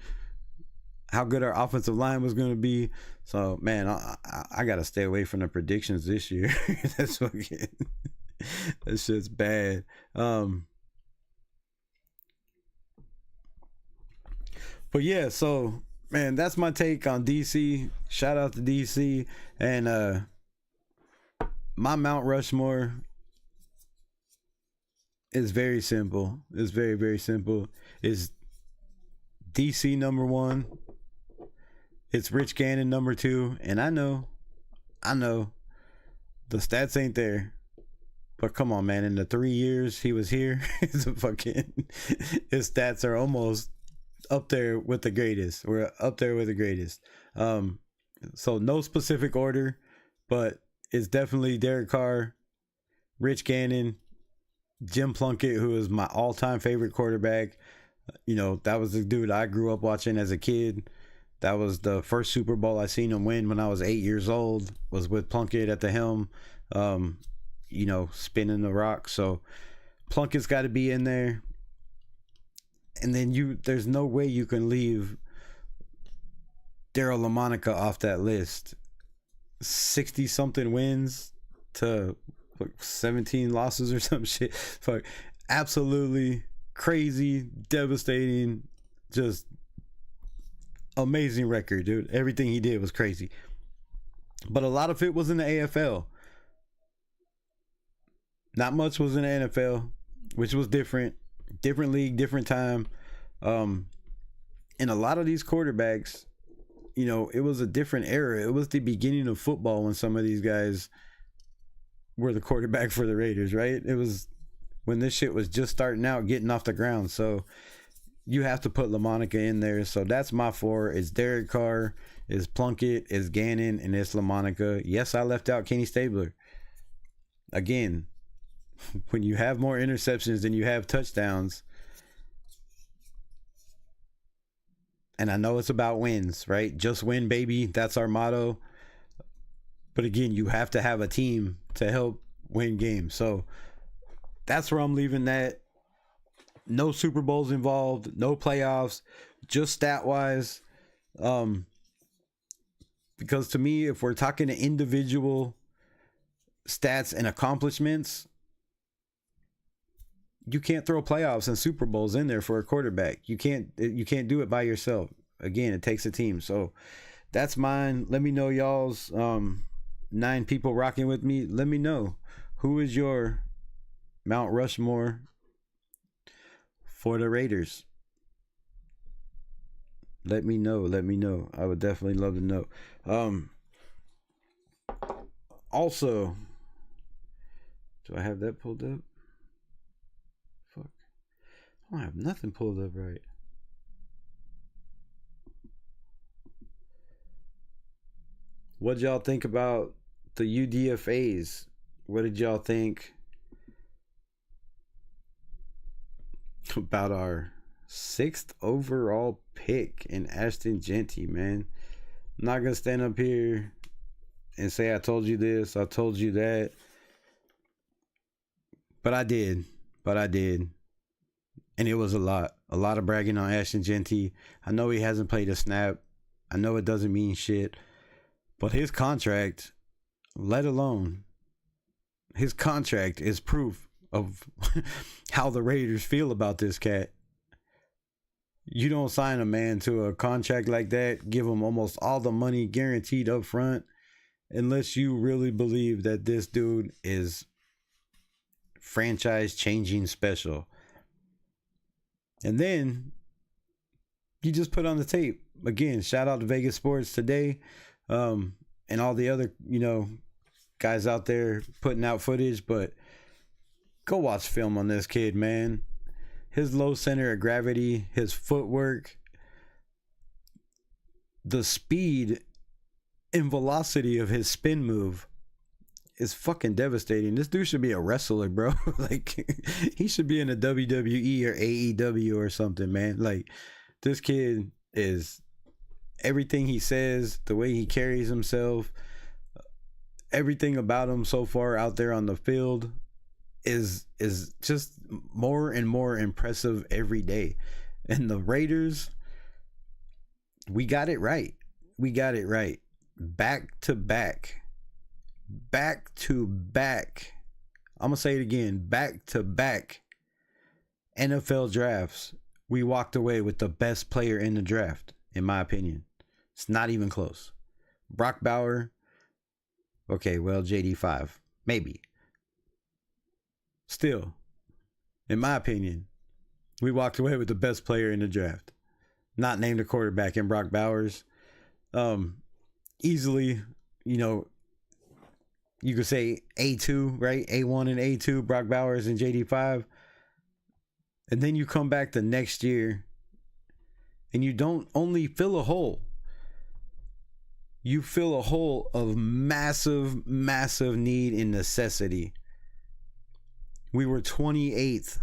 how good our offensive line was going to be. So, man, I got to stay away from the predictions this year. That's fucking, that shit's bad. But yeah, so, man, that's my take on DC. Shout out to DC. And my Mount Rushmore is very simple. It's very, very simple. It's DC number 1. It's Rich Gannon number 2. And I know the stats ain't there. But come on, man. In the 3 years he was here, his stats are almost up there with the greatest. We're up there with the greatest. So no specific order. but it's definitely Derek Carr, Rich Gannon, Jim Plunkett, who is my all-time favorite quarterback. You know, that was the dude I grew up watching as a kid. That was the first Super Bowl I seen him win when I was 8 years old, was with Plunkett at the helm, you know, spinning the rock. So Plunkett's got to be in there. And then there's no way you can leave Daryl LaMonica off that list. 60 something wins to like 17 losses or some shit. Fuck, absolutely crazy, devastating, just amazing record, dude. Everything he did was crazy. But a lot of it was in the AFL. Not much was in the NFL, which was different league, different time. And a lot of these quarterbacks, you know, it was a different era. It was the beginning of football when some of these guys were the quarterback for the Raiders, right? It was when this shit was just starting out, getting off the ground. So you have to put LaMonica in there. So that's my four. It's Derek Carr, it's Plunkett, it's Gannon, and it's LaMonica. Yes, I left out Kenny Stabler. Again, when you have more interceptions than you have touchdowns, and I know it's about wins, right? Just win, baby. That's our motto. But again, you have to have a team to help win games. So that's where I'm leaving that. No Super Bowls involved, no playoffs, just stat-wise. Because to me, if we're talking to individual stats and accomplishments, you can't throw playoffs and Super Bowls in there for a quarterback. You can't do it by yourself. Again, it takes a team. So that's mine. Let me know y'all's 9 people rocking with me. Let me know, who is your Mount Rushmore for the Raiders? Let me know. I would definitely love to know. Also, do I have that pulled up? Fuck, I don't have nothing pulled up right. What y'all think about the UDFAs? What did y'all think about our 6th overall pick in Ashton Jeanty, man? I'm not gonna stand up here and say I told you this, I told you that, but I did, and it was a lot of bragging on Ashton Jeanty. I know he hasn't played a snap. I know it doesn't mean shit, but his contract, let alone his contract, is proof of how the Raiders feel about this cat. You don't sign a man to a contract like that, give him almost all the money guaranteed up front, unless you really believe that this dude is franchise changing special. And then you just put on the tape. Again, shout out to Vegas Sports Today, and all the other, you know, guys out there putting out footage. But go watch film on this kid, man. His low center of gravity, his footwork, the speed and velocity of his spin move is fucking devastating. This dude should be a wrestler, bro. Like, he should be in a WWE or AEW or something, man. Like, this kid is, everything he says, the way he carries himself, everything about him so far out there on the field is just more and more impressive every day. And the Raiders, we got it right. Back to back. I'm gonna say it again. Back to back NFL drafts, we walked away with the best player in the draft, in my opinion. It's not even close. Brock Bauer, okay, well, JD5, maybe. Still, in my opinion, we walked away with the best player in the draft. Not named a quarterback in Brock Bowers. Easily, you know, you could say A2, right? A1 and A2, Brock Bowers and JD5. And then you come back the next year and you don't only fill a hole. you fill a hole of massive, massive need and necessity. We were 28th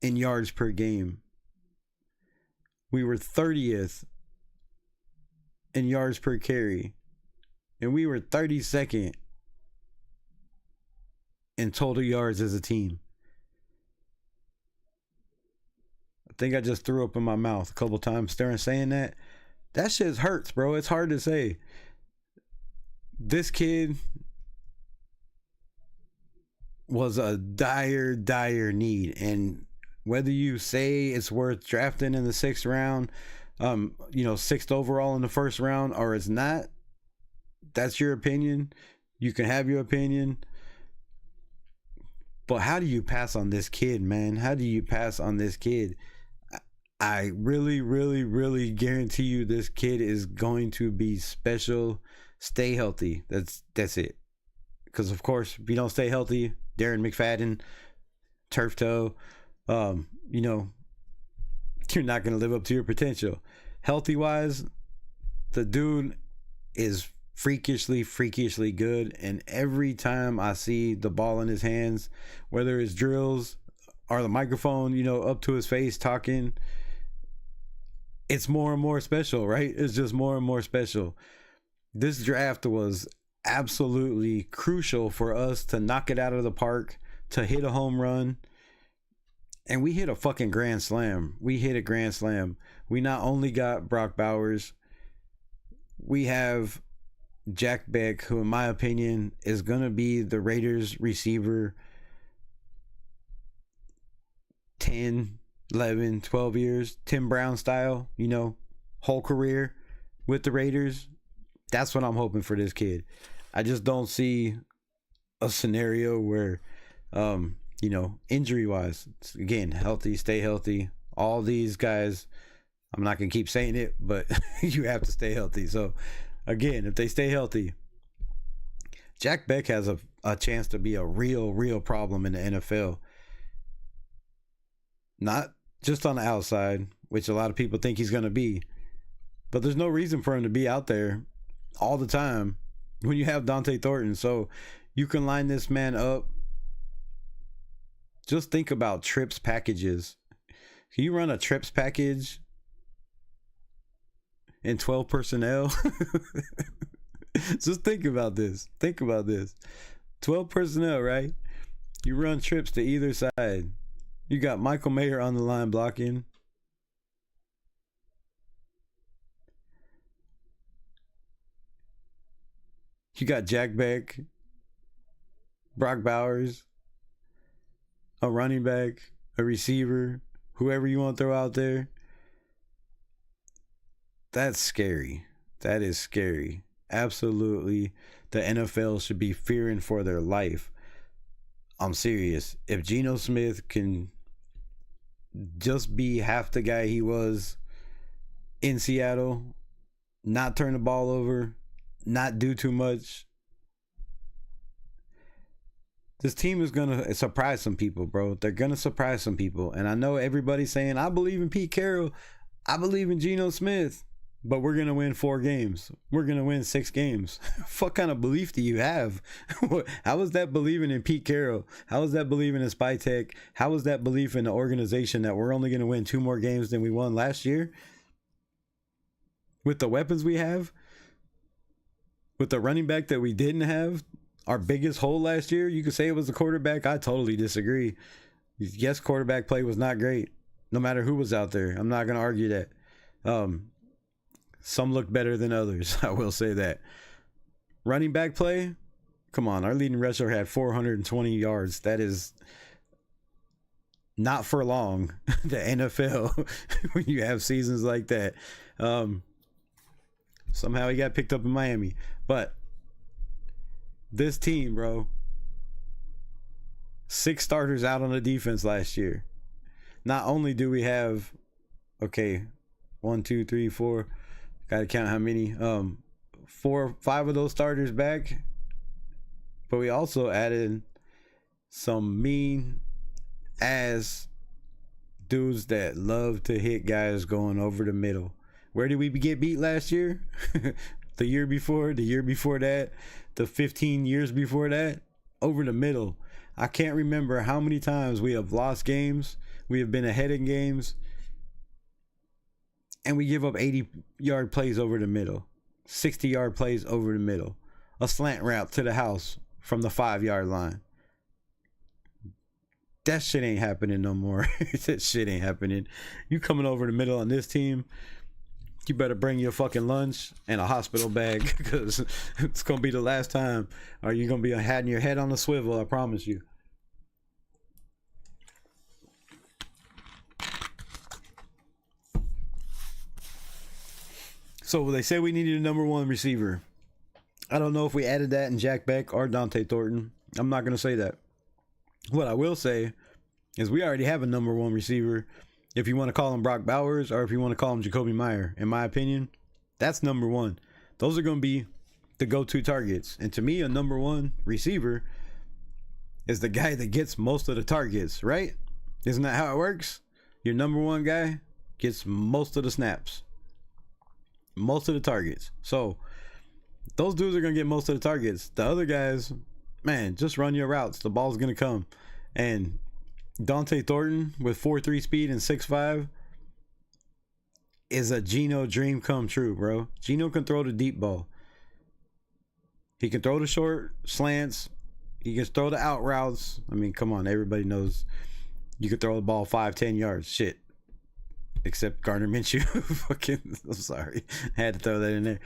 in yards per game. We were 30th in yards per carry. And we were 32nd in total yards as a team. I think I just threw up in my mouth a couple times during saying that. That shit hurts, bro. It's hard to say. This kid was a dire, dire need. And whether you say it's worth drafting in the 6th round, 6th overall in the 1st round, or it's not, that's your opinion. You can have your opinion. But how do you pass on this kid, man? How do you pass on this kid? I really, really, really guarantee you this kid is going to be special. Stay healthy. That's it. Because, of course, if you don't stay healthy, Darren McFadden, turf toe, you're not going to live up to your potential. Healthy-wise, the dude is freakishly good. And every time I see the ball in his hands, whether it's drills or the microphone, up to his face talking, it's more and more special, right? It's just more and more special. This draft was absolutely crucial for us to knock it out of the park, to hit a home run. And we hit a fucking grand slam. We hit a grand slam. We not only got Brock Bowers, we have Jack Beck, who in my opinion is going to be the Raiders receiver 10, 11, 12 years, Tim Brown style, whole career with the Raiders. That's what I'm hoping for this kid. I just don't see a scenario where, injury wise, again, healthy, stay healthy. All these guys, I'm not going to keep saying it, but you have to stay healthy. So again, if they stay healthy, Jack Beck has a chance to be a real problem in the NFL. Not just on the outside, which a lot of people think he's going to be, but there's no reason for him to be out there all the time when you have Dante Thornton. So you can line this man up. Just think about trips packages. Can you run a trips package in 12 personnel? Just think about this. 12 personnel, right? You run trips to either side. You got Michael Mayer on the line blocking. You got Jack Beck, Brock Bowers, a running back, a receiver, whoever you want to throw out there. That's scary. That is scary. Absolutely. The NFL should be fearing for their life. I'm serious. If Geno Smith can just be half the guy he was in Seattle, not turn the ball over, not do too much, this team is going to surprise some people, bro. They're going to surprise some people. And I know everybody's saying, I believe in Pete Carroll. I believe in Geno Smith. But we're going to win 4 games. We're going to win 6 games. What kind of belief do you have? How is that believing in Pete Carroll? How is that believing in Spytech? How is that belief in the organization that we're only going to win 2 more games than we won last year? With the weapons we have? With the running back that we didn't have? Our biggest hole last year? You could say it was the quarterback. I totally disagree. Yes, quarterback play was not great. No matter who was out there. I'm not going to argue that. Some look better than others. I will say that. Running back play? Come on. Our leading rusher had 420 yards. That is not for long. The NFL, when you have seasons like that. Somehow he got picked up in Miami. But this team, bro. 6 starters out on the defense last year. Not only do we have, 1, 2, 3, 4... Gotta count how many. 4, 5 of those starters back. But we also added some mean ass dudes that love to hit guys going over the middle. Where did we get beat last year? the year before that, the 15 years before that, over the middle. I can't remember how many times we have lost games, we have been ahead in games, and we give up 80-yard plays over the middle, 60-yard plays over the middle, a slant route to the house from the 5-yard line. That shit ain't happening no more. That shit ain't happening. You coming over the middle on this team, you better bring your fucking lunch and a hospital bag, because it's gonna be the last time, or you're gonna be having your head on a swivel, I promise you. So they say we needed a number one receiver. I don't know if we added that in Jack Beck or Dante Thornton. I'm not gonna say that. What I will say is we already have a number one receiver. If you want to call him Brock Bowers, or if you want to call him Jacoby Meyer, in my opinion, that's number one. Those are going to be the go-to targets. And to me, a number one receiver is the guy that gets most of the targets, right? Isn't that how it works? Your number one guy gets most of the snaps, most of the targets. So those dudes are going to get most of the targets. The other guys, man, just run your routes. The ball's going to come. And Dante Thornton with 4.3 speed and 6'5" is a Geno dream come true, bro. Geno can throw the deep ball. He can throw the short slants. He can throw the out routes. I mean, come on, everybody knows you can throw the ball 5-10 yards. Shit. Except Gardner Minshew. Fucking, I'm sorry. I had to throw that in there.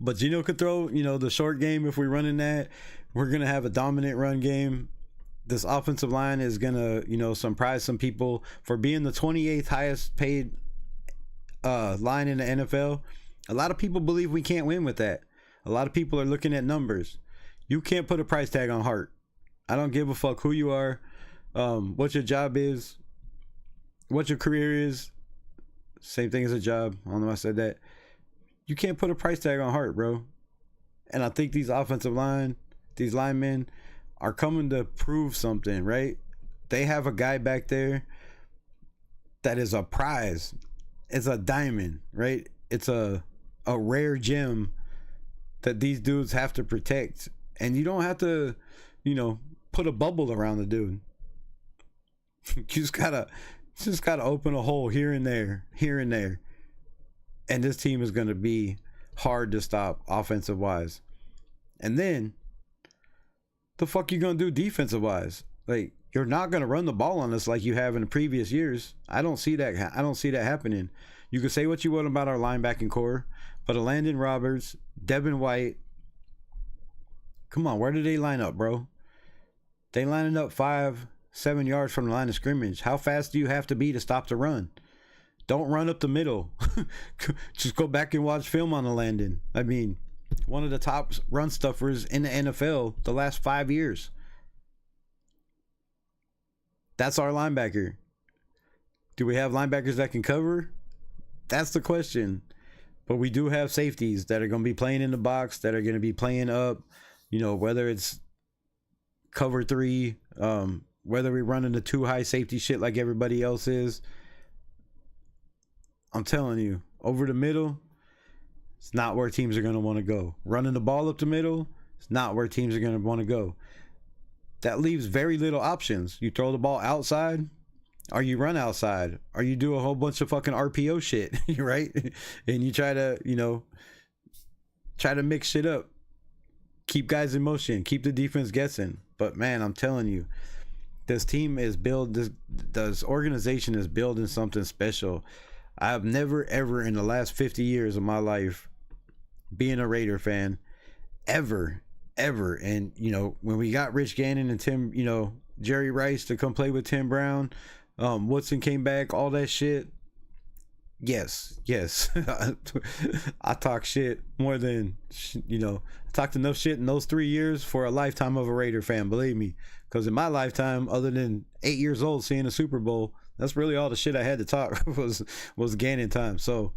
But Geno could throw, the short game. If we run in that, we're going to have a dominant run game. This offensive line is going to, surprise some people for being the 28th highest paid line in the NFL. A lot of people believe we can't win with that. A lot of people are looking at numbers. You can't put a price tag on heart. I don't give a fuck who you are, what your job is, what your career is. Same thing as a job. I don't know if I said that. You can't put a price tag on heart, bro. And I think these linemen are coming to prove something, right? They have a guy back there that is a prize. It's a diamond, right? It's a rare gem that these dudes have to protect. And you don't have to, put a bubble around the dude. You just gotta open a hole here and there. And this team is going to be hard to stop offensive wise. And then the fuck you going to do defensive wise? Like, you're not going to run the ball on us like you have in the previous years. I don't see that happening. You can say what you want about our linebacking core, but Landon Roberts, Devin White, come on, where do they line up, bro? They lining up 5-7 yards from the line of scrimmage. How fast do you have to be to stop the run? Don't run up the middle. Just go back and watch film on the Landon. I mean, one of the top run stuffers in the NFL the last 5 years. That's our linebacker. Do we have linebackers that can cover? That's the question. But we do have safeties that are going to be playing in the box, that are going to be playing up, whether it's cover 3, whether we run into too high safety shit like everybody else is. I'm telling you, over the middle, it's not where teams are going to want to go. Running the ball up the middle, it's not where teams are going to want to go. That leaves very little options. You throw the ball outside, or you run outside, or you do a whole bunch of fucking RPO shit, right? And you try to, try to mix shit up. Keep guys in motion. Keep the defense guessing. But, man, I'm telling you, this team is this organization is building something special. I've never, ever in the last 50 years of my life, being a Raider fan, ever. And, when we got Rich Gannon and Tim, Jerry Rice to come play with Tim Brown, Woodson came back, all that shit. Yes. I talk shit more than, I talked enough shit in those 3 years for a lifetime of a Raider fan, believe me. Because in my lifetime, other than 8 years old seeing a Super Bowl, that's really all the shit I had to talk was Gannon time. So,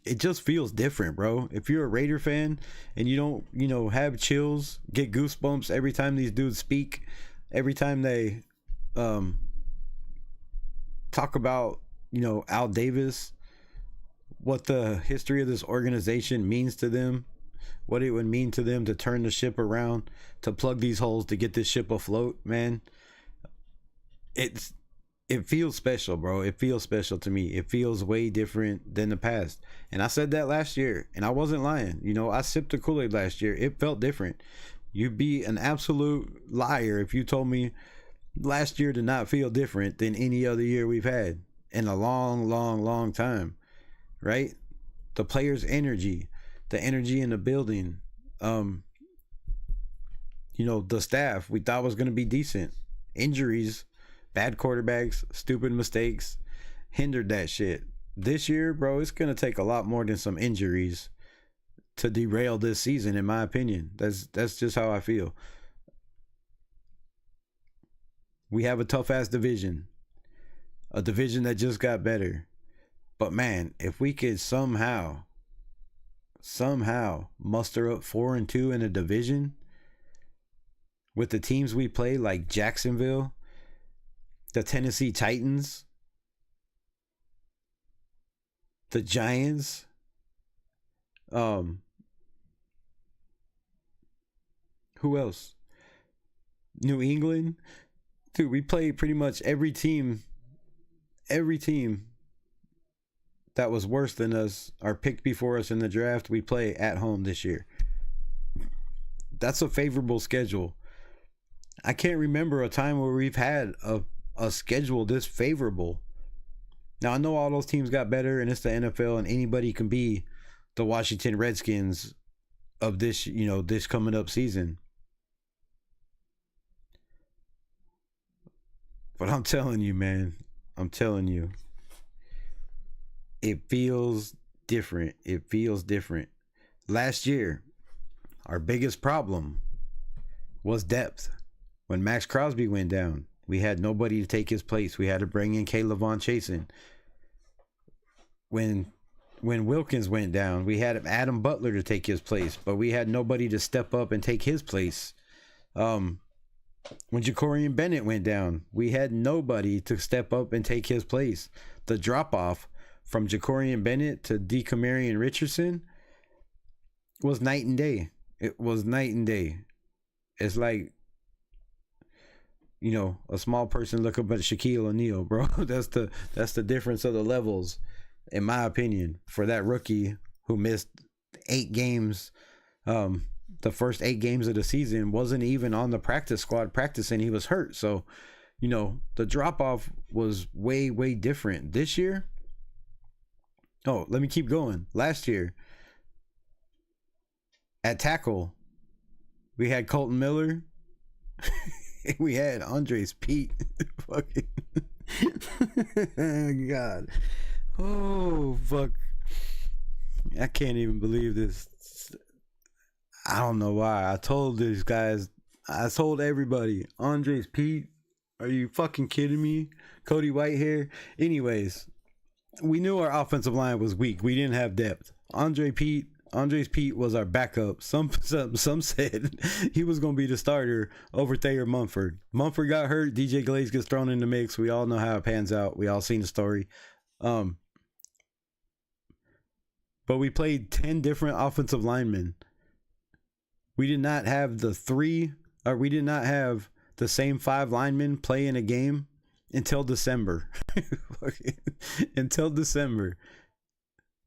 it just feels different, bro. If you're a Raider fan and you don't, have chills, get goosebumps every time these dudes speak, every time they talk about, Al Davis, what the history of this organization means to them, what it would mean to them to turn the ship around, to plug these holes, to get this ship afloat, man, it feels special, bro. It feels special to me. It feels way different than the past. And I said that last year, and I wasn't lying. You know, I sipped the Kool-Aid last year. It felt different. You'd be an absolute liar if you told me last year did not feel different than any other year we've had in a long, long, long time, right? The players' energy, the energy in the building, you know, the staff we thought was going to be decent. Injuries, bad quarterbacks, stupid mistakes hindered that shit. This year, bro, it's going to take a lot more than some injuries to derail this season, in my opinion. That's just how I feel. We have a tough ass division, a division that just got better. But man, if we could somehow muster up 4-2 in a division with the teams we play, like Jacksonville, the Tennessee Titans, the Giants, who else? New England. Dude, we played pretty much every team that was worse than us or picked before us in the draft. We play at home this year. That's a favorable schedule. I can't remember a time where we've had a schedule this favorable. Now, I know all those teams got better, and it's the NFL, and anybody can be the Washington Redskins of this, you know, this coming up season. But I'm telling you, man, it feels different. It feels different. Last year, our biggest problem was depth. When Max Crosby went down, we had nobody to take his place. We had to bring in Caleb Von Chasen. When Wilkins went down, we had Adam Butler to take his place, but we had nobody to step up and take his place. When Jacorian Bennett went down, we had nobody to step up and take his place. The drop-off from Jacorian Bennett to DeCamarion Richardson was night and day. It was night and day. It's like, you know, a small person look up at Shaquille O'Neal, bro. That's the difference of the levels, in my opinion, for that rookie who missed 8 games. The first 8 games of the season, wasn't even on the practice squad practicing. He was hurt. So, you know, the drop off was way, way different this year. Oh, let me keep going. Last year, at tackle, we had Colton Miller. We had Andres Pete. Fucking God. Oh, fuck. I can't even believe this. I don't know why. I told these guys, I told everybody, Andres Pete, are you fucking kidding me? Cody Whitehair. Anyways, we knew our offensive line was weak. We didn't have depth. Andres Pete was our backup. Some said he was going to be the starter over Thayer Mumford. Mumford got hurt. DJ Glaze gets thrown in the mix. We all know how it pans out. We all seen the story. But we played 10 different offensive linemen. We did not have the same 5 linemen play in a game until December. Until December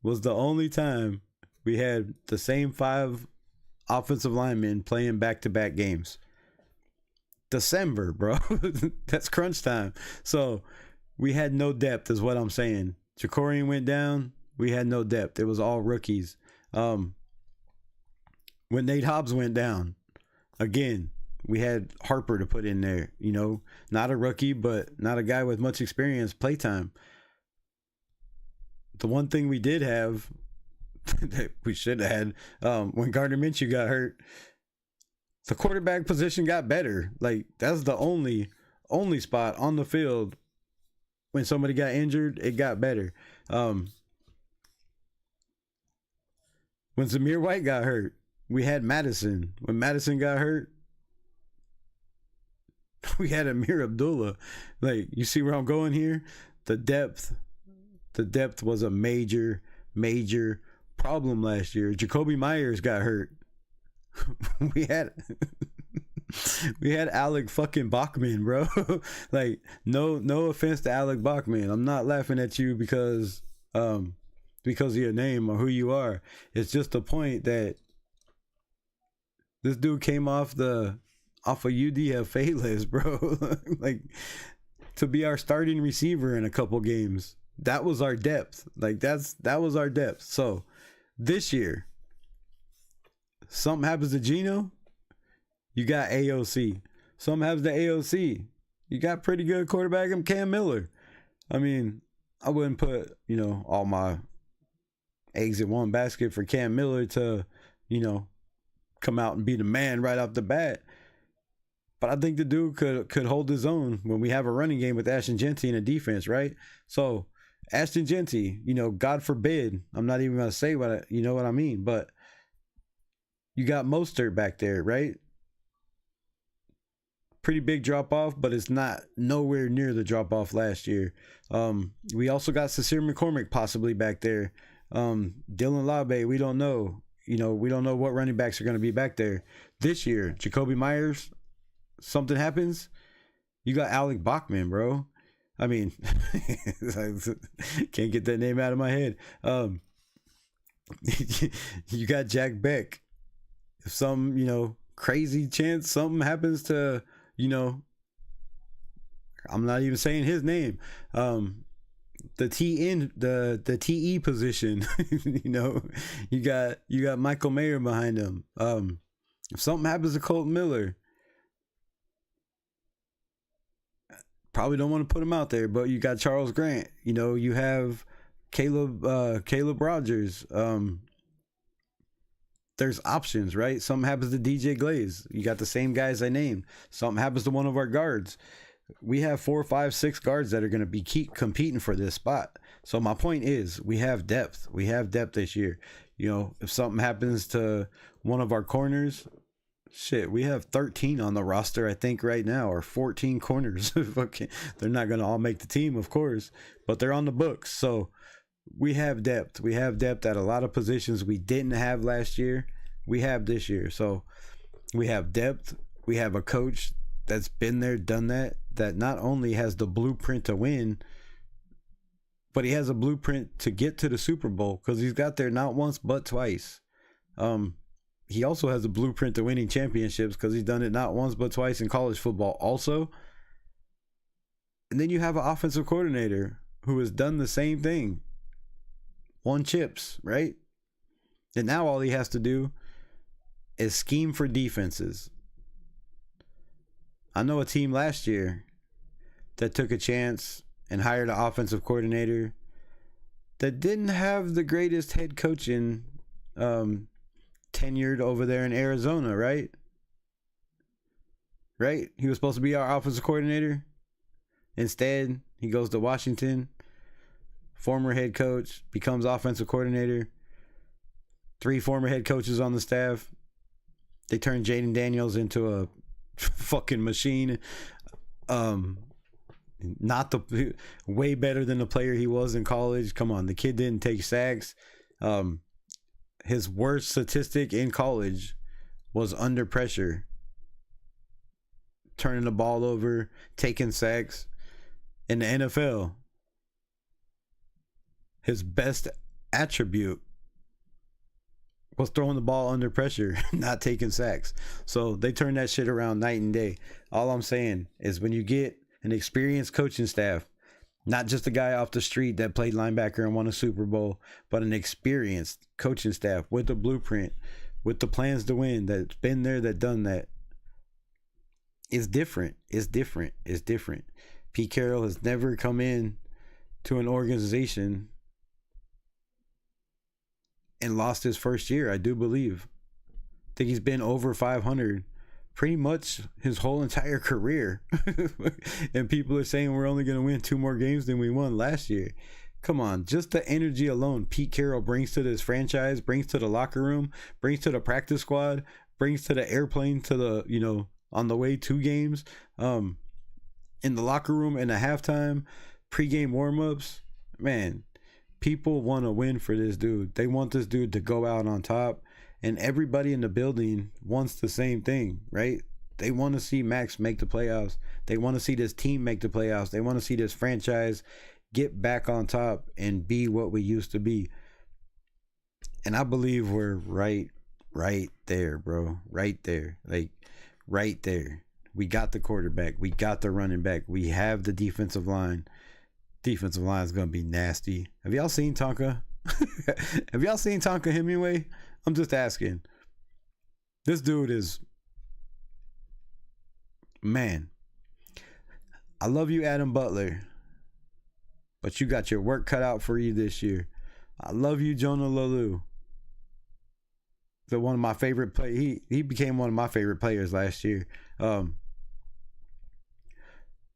was the only time we had the same 5 offensive linemen playing back-to-back games. December, bro. That's crunch time. So we had no depth is what I'm saying. Jacorian went down. We had no depth. It was all rookies. When Nate Hobbs went down, again, we had Harper to put in there, you know, not a rookie, but not a guy with much experience, playtime. The one thing we did have that we should have had, when Gardner Minshew got hurt, the quarterback position got better. Like, that's the only spot on the field when somebody got injured, it got better. When Zamir White got hurt, we had Madison. When Madison got hurt, we had Amir Abdullah. Like, you see where I'm going here? The depth was a major major problem last year. Jacoby Myers got hurt. we had Alec fucking Bachman, bro. Like, no offense to Alec Bachman. I'm not laughing at you because of your name or who you are. It's just the point that this dude came off a UDFA list, bro. Like, to be our starting receiver in a couple games. That was our depth. Like, that was our depth. So this year, something happens to Geno, you got AOC. Something happens to AOC, you got pretty good quarterback in Cam Miller. I mean, I wouldn't put, all my eggs in one basket for Cam Miller to, come out and be the man right off the bat. But I think the dude could hold his own when we have a running game with Ashton Genty and a defense, right? So Ashton Genty, God forbid, I'm not even going to say what I mean, but you got Mostert back there, right? Pretty big drop off, but it's not nowhere near the drop off last year. We also got Cecile McCormick possibly back there. Dylan Labe, we don't know. We don't know what running backs are going to be back there this year. Jacoby Myers, something happens, you got Alec Bachman, bro. I mean, can't get that name out of my head. You got Jack Beck. If some, crazy chance something happens to, I'm not even saying his name. The TE position, you got Michael Mayer behind him. If something happens to Colt Miller, probably don't want to put him out there, but you got Charles Grant. You have Caleb Rogers. There's options, right? Something happens to DJ Glaze, you got the same guys I named. Something happens to one of our guards. We have 4, 5, 6 guards that are going to be keep competing for this spot. So my point is, we have depth. We have depth this year. If something happens to one of our corners, shit, we have 13 on the roster, I think, right now, or 14 corners. They're not going to all make the team, of course, but they're on the books. So we have depth. We have depth at a lot of positions we didn't have last year. We have this year. So we have depth. We have a coach that's been there, done that not only has the blueprint to win, but he has a blueprint to get to the Super Bowl, because he's got there not once but twice. He also has a blueprint to winning championships, because he's done it not once but twice in college football also. And then you have an offensive coordinator who has done the same thing. Won chips, right? And now all he has to do is scheme for defenses. I know a team last year that took a chance and hired an offensive coordinator that didn't have the greatest head coaching tenured over there in Arizona, right? Right? He was supposed to be our offensive coordinator. Instead, he goes to Washington. Former head coach becomes offensive coordinator. 3 former head coaches on the staff. They turn Jaden Daniels into a fucking machine. Not the way better than the player he was in college. Come on, the kid didn't take sacks. His worst statistic in college was under pressure, turning the ball over, taking sacks. In the NFL, his best attribute was throwing the ball under pressure, not taking sacks. So they turned that shit around night and day. All I'm saying is, when you get an experienced coaching staff, not just a guy off the street that played linebacker and won a Super Bowl, but an experienced coaching staff with a blueprint, with the plans to win, that's been there, that done that, it's different. It's different. It's different. Pete Carroll has never come in to an organization and lost his first year, I do believe. I think he's been over 500 pretty much his whole entire career. And people are saying we're only going to win 2 more games than we won last year. Come on, just the energy alone Pete Carroll brings to this franchise, brings to the locker room, brings to the practice squad, brings to the airplane, to the, on the way to games, in the locker room, in the halftime, pregame warmups, man. People want to win for this dude. They want this dude to go out on top, and everybody in the building wants the same thing, right? They want to see Max make the playoffs. They want to see this team make the playoffs. They want to see this franchise get back on top and be what we used to be. And I believe we're right there, bro. Right there. Like, right there. We got the quarterback. We got the running back. We have the defensive line. Defensive line is going to be nasty. Have y'all seen Tonka? Have y'all seen Tonka Hemingway? I'm just asking. This dude is... Man. I love you, Adam Butler. But you got your work cut out for you this year. I love you, Jonah Lalu. One of my favorite play. He became one of my favorite players last year.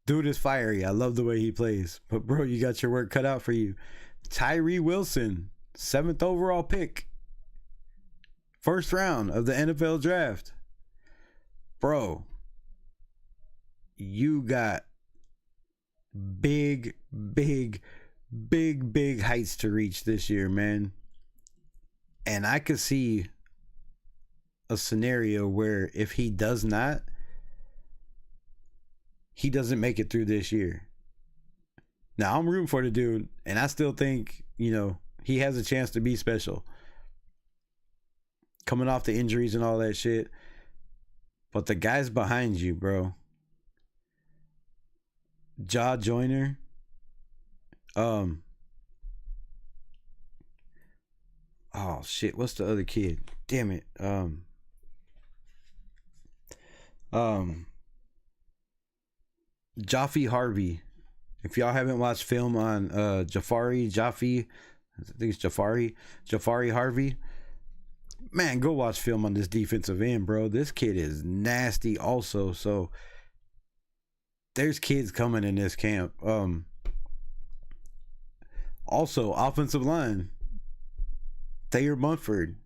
Dude is fiery. I love the way he plays. But bro, you got your work cut out for you. Tyree Wilson, 7th overall pick, 1st round of the NFL draft. Bro, you got big heights to reach this year, man. And I could see a scenario where if he does not, he doesn't make it through this year. Now, I'm rooting for the dude, and I still think, he has a chance to be special. Coming off the injuries and all that shit. But the guys behind you, bro. Ja Joyner. Oh, shit. What's the other kid? Damn it. Jaffe Harvey. If y'all haven't watched film on Jafari Harvey, man, go watch film on this defensive end, bro. This kid is nasty also. So there's kids coming in this camp. Also, offensive line, Thayer Munford.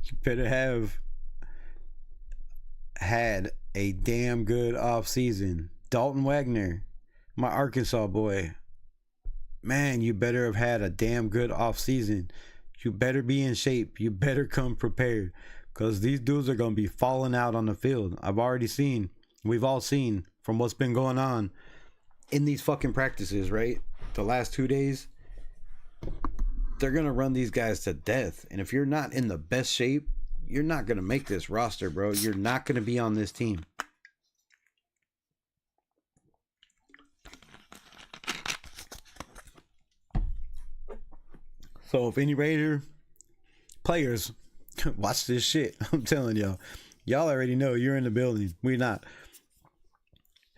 You better have had a damn good off season. Dalton Wagner, my Arkansas boy. Man, you better have had a damn good off season. You better be in shape. You better come prepared, because these dudes are going to be falling out on the field. We've all seen from what's been going on in these fucking practices, right? The last 2 days, they're going to run these guys to death. And if you're not in the best shape, you're not going to make this roster, bro. You're not going to be on this team. So if any Raider players watch this shit, I'm telling y'all already know you're in the building. We're not.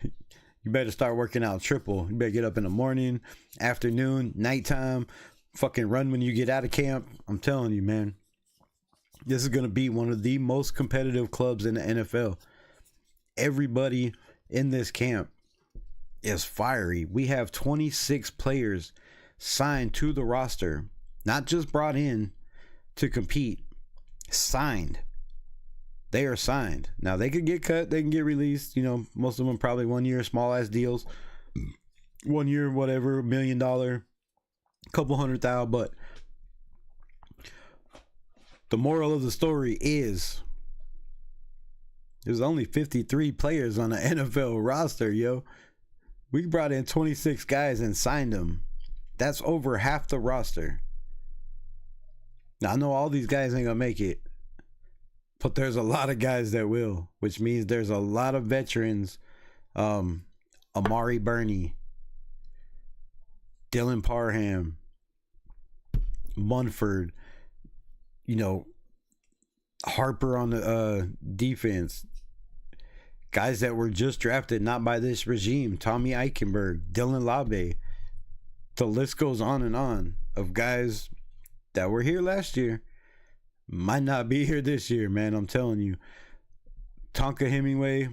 You better start working out triple. You better get up in the morning, afternoon, nighttime, fucking run when you get out of camp. I'm telling you, man. This is going to be one of the most competitive clubs in the NFL. Everybody in this camp is fiery. We have 26 players signed to the roster, not just brought in to compete, signed. They are signed. Now, they could get cut, they can get released. Most of them probably 1 year, small ass deals. 1 year, whatever, $1 million, couple $100,000, but the moral of the story is there's only 53 players on the NFL roster, yo. We brought in 26 guys and signed them. That's over half the roster. Now, I know all these guys ain't gonna make it, but there's a lot of guys that will, which means there's a lot of veterans. Amari Burney, Dylan Parham, Munford, Harper on the defense, guys that were just drafted not by this regime, Tommy Eichenberg, Dylan Labe. The list goes on and on of guys that were here last year, might not be here this year, man. I'm telling you. Tonka Hemingway,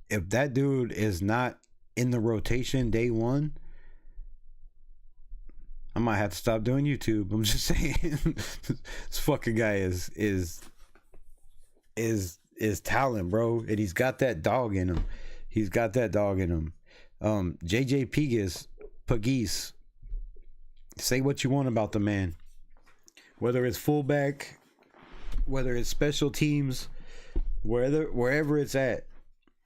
if that dude is not in the rotation day one, I might have to stop doing YouTube. I'm just saying. This fucking guy is talent, bro. And he's got that dog in him. JJ Pegues, say what you want about the man. Whether it's fullback, whether it's special teams, wherever it's at,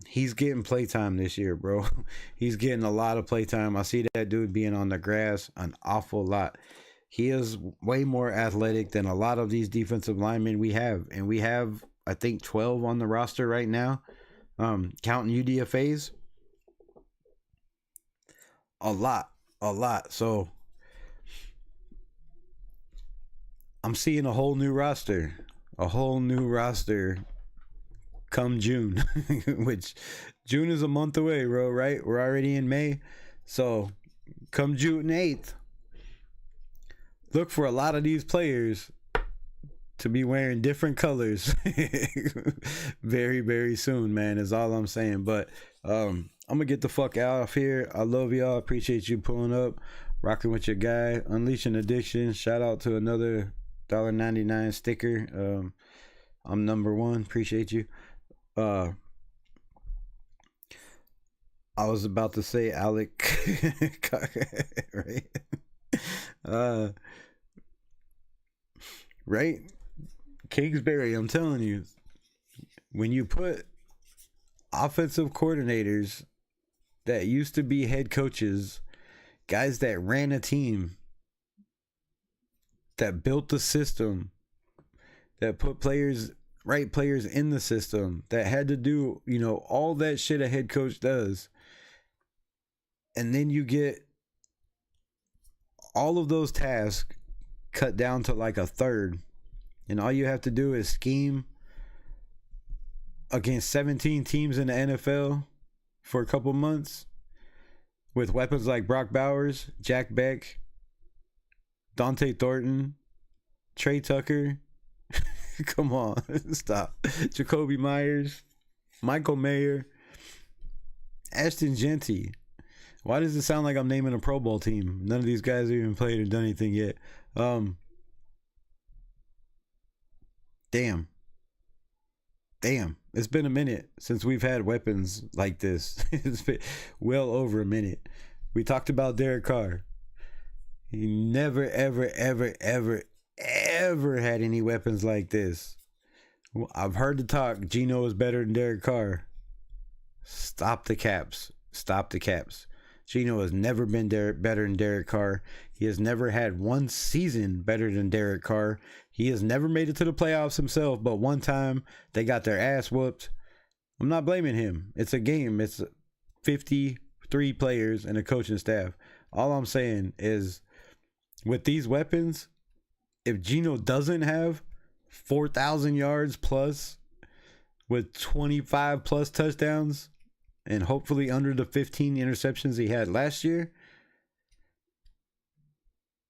he's getting playtime this year, bro. He's getting a lot of playtime. I see that dude being on the grass an awful lot. He is way more athletic than a lot of these defensive linemen we have. And we have, I think, 12 on the roster right now, counting UDFAs. A lot. So I'm seeing a whole new roster come June, which June is a month away, bro, right? We're already in May. So come June 8th, look for a lot of these players to be wearing different colors very, very soon, man, is all I'm saying. But I'm gonna get the fuck out of here. I love y'all. Appreciate you pulling up, rocking with your guy, Unleashing Addiction. Shout out to another $1.99 sticker. I'm number one. Appreciate you. I was about to say Alec right? Right? Kingsbury, I'm telling you, when you put offensive coordinators that used to be head coaches, guys that ran a team, that built the system, that put right players in the system, that had to do, all that shit a head coach does. And then you get all of those tasks cut down to like a third. And all you have to do is scheme against 17 teams in the NFL for a couple months with weapons like Brock Bowers, Jack Beck, Dante Thornton, Trey Tucker. Come on, stop. Jacoby Myers, Michael Mayer, Ashton Genty. Why does it sound like I'm naming a Pro Bowl team? None of these guys have even played or done anything yet. Damn. It's been a minute since we've had weapons like this. It's been well over a minute. We talked about Derek Carr. He never, ever had any weapons like this. I've heard the talk. Geno is better than Derek Carr. Stop the caps. Geno has never been better than Derek Carr. He has never had one season better than Derek Carr. He has never made it to the playoffs himself, but one time they got their ass whooped. I'm not blaming him. It's a game. It's 53 players and a coaching staff. All I'm saying is, with these weapons, if Geno doesn't have 4,000 yards plus with 25 plus touchdowns and hopefully under the 15 interceptions he had last year,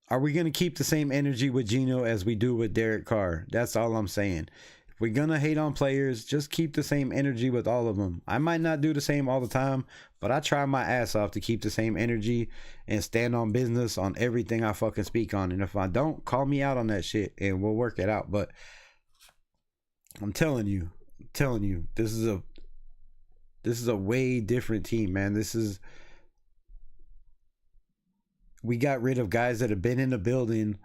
are we going to keep the same energy with Geno as we do with Derek Carr? That's all I'm saying. If we're going to hate on players, just keep the same energy with all of them. I might not do the same all the time, but I try my ass off to keep the same energy and stand on business on everything I fucking speak on. And if I don't, call me out on that shit and we'll work it out. But I'm telling you, this is a way different team, man. We got rid of guys that have been in the building.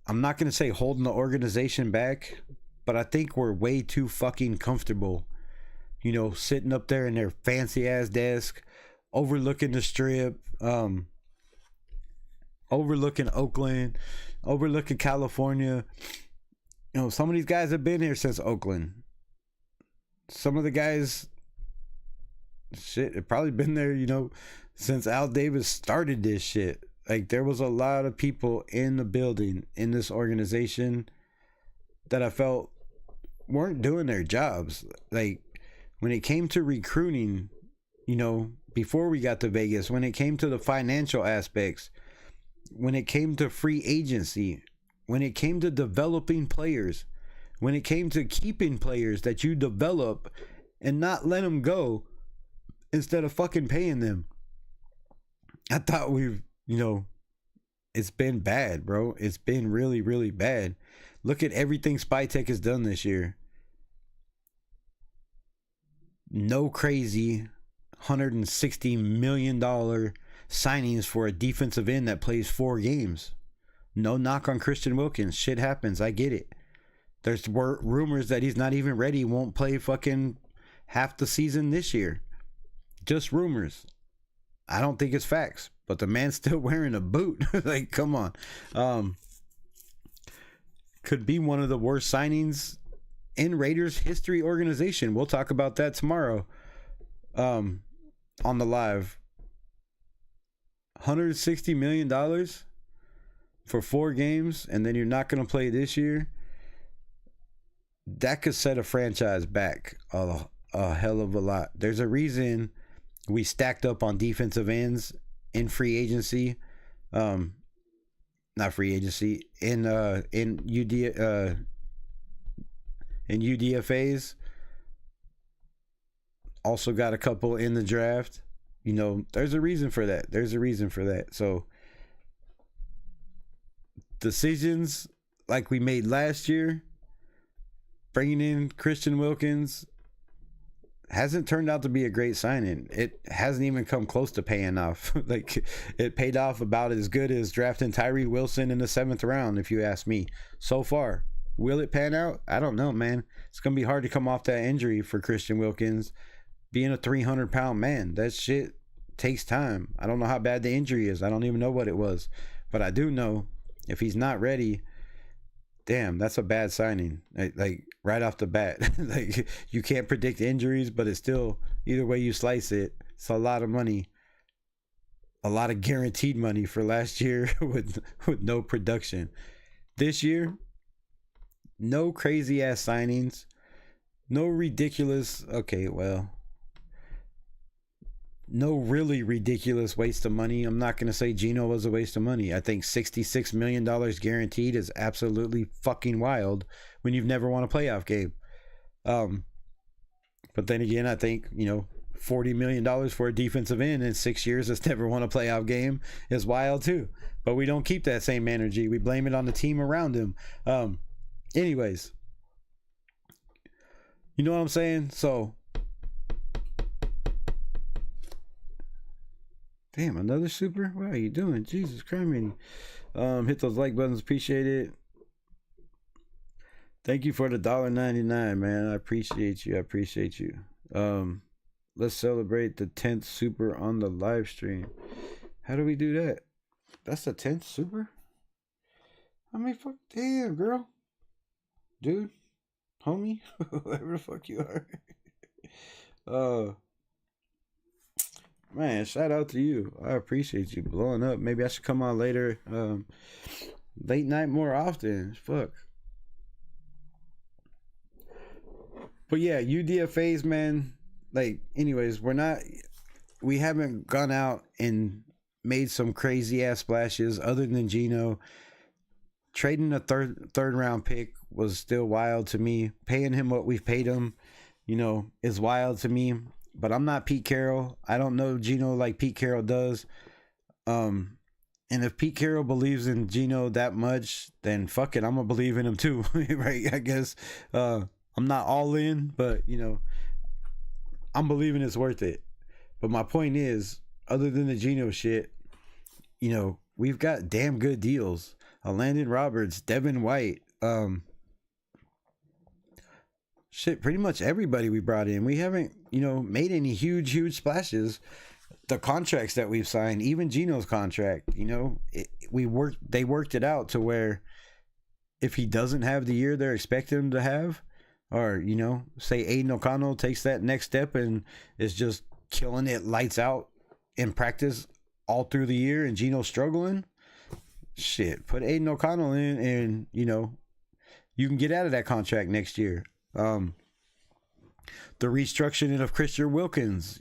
I'm not going to say holding the organization back, but I think we're way too fucking comfortable, sitting up there in their fancy ass desk, overlooking the strip, overlooking Oakland, overlooking California. Some of these guys have been here since Oakland. Some of the guys, have probably been there, since Al Davis started this shit. Like, there was a lot of people in the building, in this organization, that I felt weren't doing their jobs. Like, when it came to recruiting, before we got to Vegas, when it came to the financial aspects, when it came to free agency, when it came to developing players, when it came to keeping players that you develop and not let them go instead of fucking paying them, I thought it's been bad, bro. It's been really, really bad. Look at everything Spytek has done this year. No crazy $160 million signings for a defensive end that plays 4 games. No knock on Christian Wilkins. Shit happens. I get it. There's rumors that he's not even ready, won't play fucking half the season this year. Just rumors. I don't think it's facts, but the man's still wearing a boot. Like, come on. Could be one of the worst signings in Raiders history organization. We'll talk about that tomorrow on the live. $160 million for 4 games, and then you're not going to play this year. That could set a franchise back a hell of a lot. There's a reason we stacked up on defensive ends in free agency. Not free agency, in UDFAs. Also got a couple in the draft. You know, there's a reason for that. So decisions like we made last year, bringing in Christian Wilkins, hasn't turned out to be a great signing. It hasn't even come close to paying off. Like, it paid off about as good as drafting Tyree Wilson in the 7th round, if you ask me. So far, will it pan out? I don't know, man. It's gonna be hard to come off that injury for Christian Wilkins, being a 300-pound man. That shit takes time. I don't know how bad the injury is. I don't even know what it was, but I do know if he's not ready, damn, that's a bad signing. Like right off the bat. Like, you can't predict injuries, but it's still, either way you slice it, it's a lot of money. A lot of guaranteed money for last year with no production. This year, no crazy ass signings. No ridiculous, no really ridiculous waste of money. I'm not going to say Geno was a waste of money. I think $66 million guaranteed is absolutely fucking wild when you've never won a playoff game. But then again, I think, $40 million for a defensive end in 6 years that's never won a playoff game is wild too. But we don't keep that same energy. We blame it on the team around him. Anyways, you know what I'm saying? So, damn, another super? What are you doing? Jesus Christ, man. Hit those like buttons. Appreciate it. Thank you for the $1.99, man. I appreciate you. Let's celebrate the 10th super on the live stream. How do we do that? That's the 10th super? I mean, fuck, damn, girl. Dude. Homie. Whoever the fuck you are. Man, shout out to you. I appreciate you blowing up. Maybe I should come on later. Late night more often. Fuck. But yeah, UDFAs, man. Like, anyways, we haven't gone out and made some crazy ass splashes other than Geno. Trading a third round pick was still wild to me. Paying him what we've paid him, is wild to me. But I'm not Pete Carroll. I don't know Geno like Pete Carroll does. And if Pete Carroll believes in Geno that much, then fuck it, I'm gonna believe in him too. Right? I guess I'm not all in, but I'm believing it's worth it. But my point is, other than the Geno shit, we've got damn good deals. Landon Roberts, Devin White, pretty much everybody we brought in. We haven't, made any huge splashes. The contracts that we've signed, even Geno's contract, they worked it out to where if he doesn't have the year they're expecting him to have, or, say Aiden O'Connell takes that next step and is just killing it lights out in practice all through the year and Geno's struggling, shit, put Aiden O'Connell in and, you can get out of that contract next year. The restructuring of Christian Wilkins,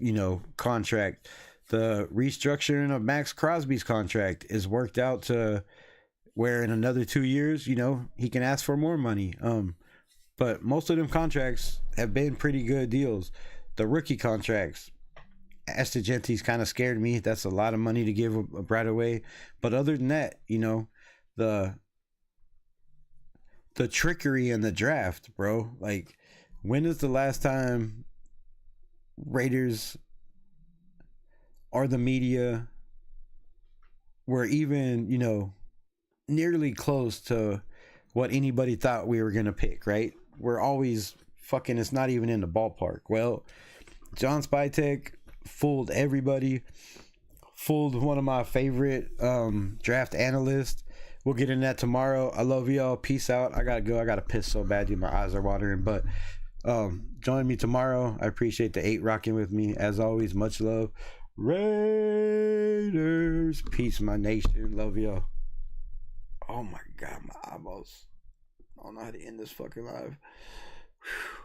contract, the restructuring of Max Crosby's contract is worked out to where in another 2 years, he can ask for more money. But most of them contracts have been pretty good deals. The rookie contracts, Ashton Genty's kind of scared me. That's a lot of money to give right away. But other than that, the trickery in the draft, bro. Like, when is the last time Raiders or the media were even, you know, nearly close to what anybody thought we were going to pick, right? We're always fucking, it's not even in the ballpark. Well, John Spytek fooled everybody, fooled one of my favorite draft analysts. We'll get into that tomorrow. I love y'all. Peace out. I gotta go. I gotta piss so bad, dude. My eyes are watering. But join me tomorrow. I appreciate the 8 rocking with me. As always, much love. Raiders. Peace, my nation. Love y'all. Oh my God, my eyeballs. I don't know how to end this fucking live. Whew.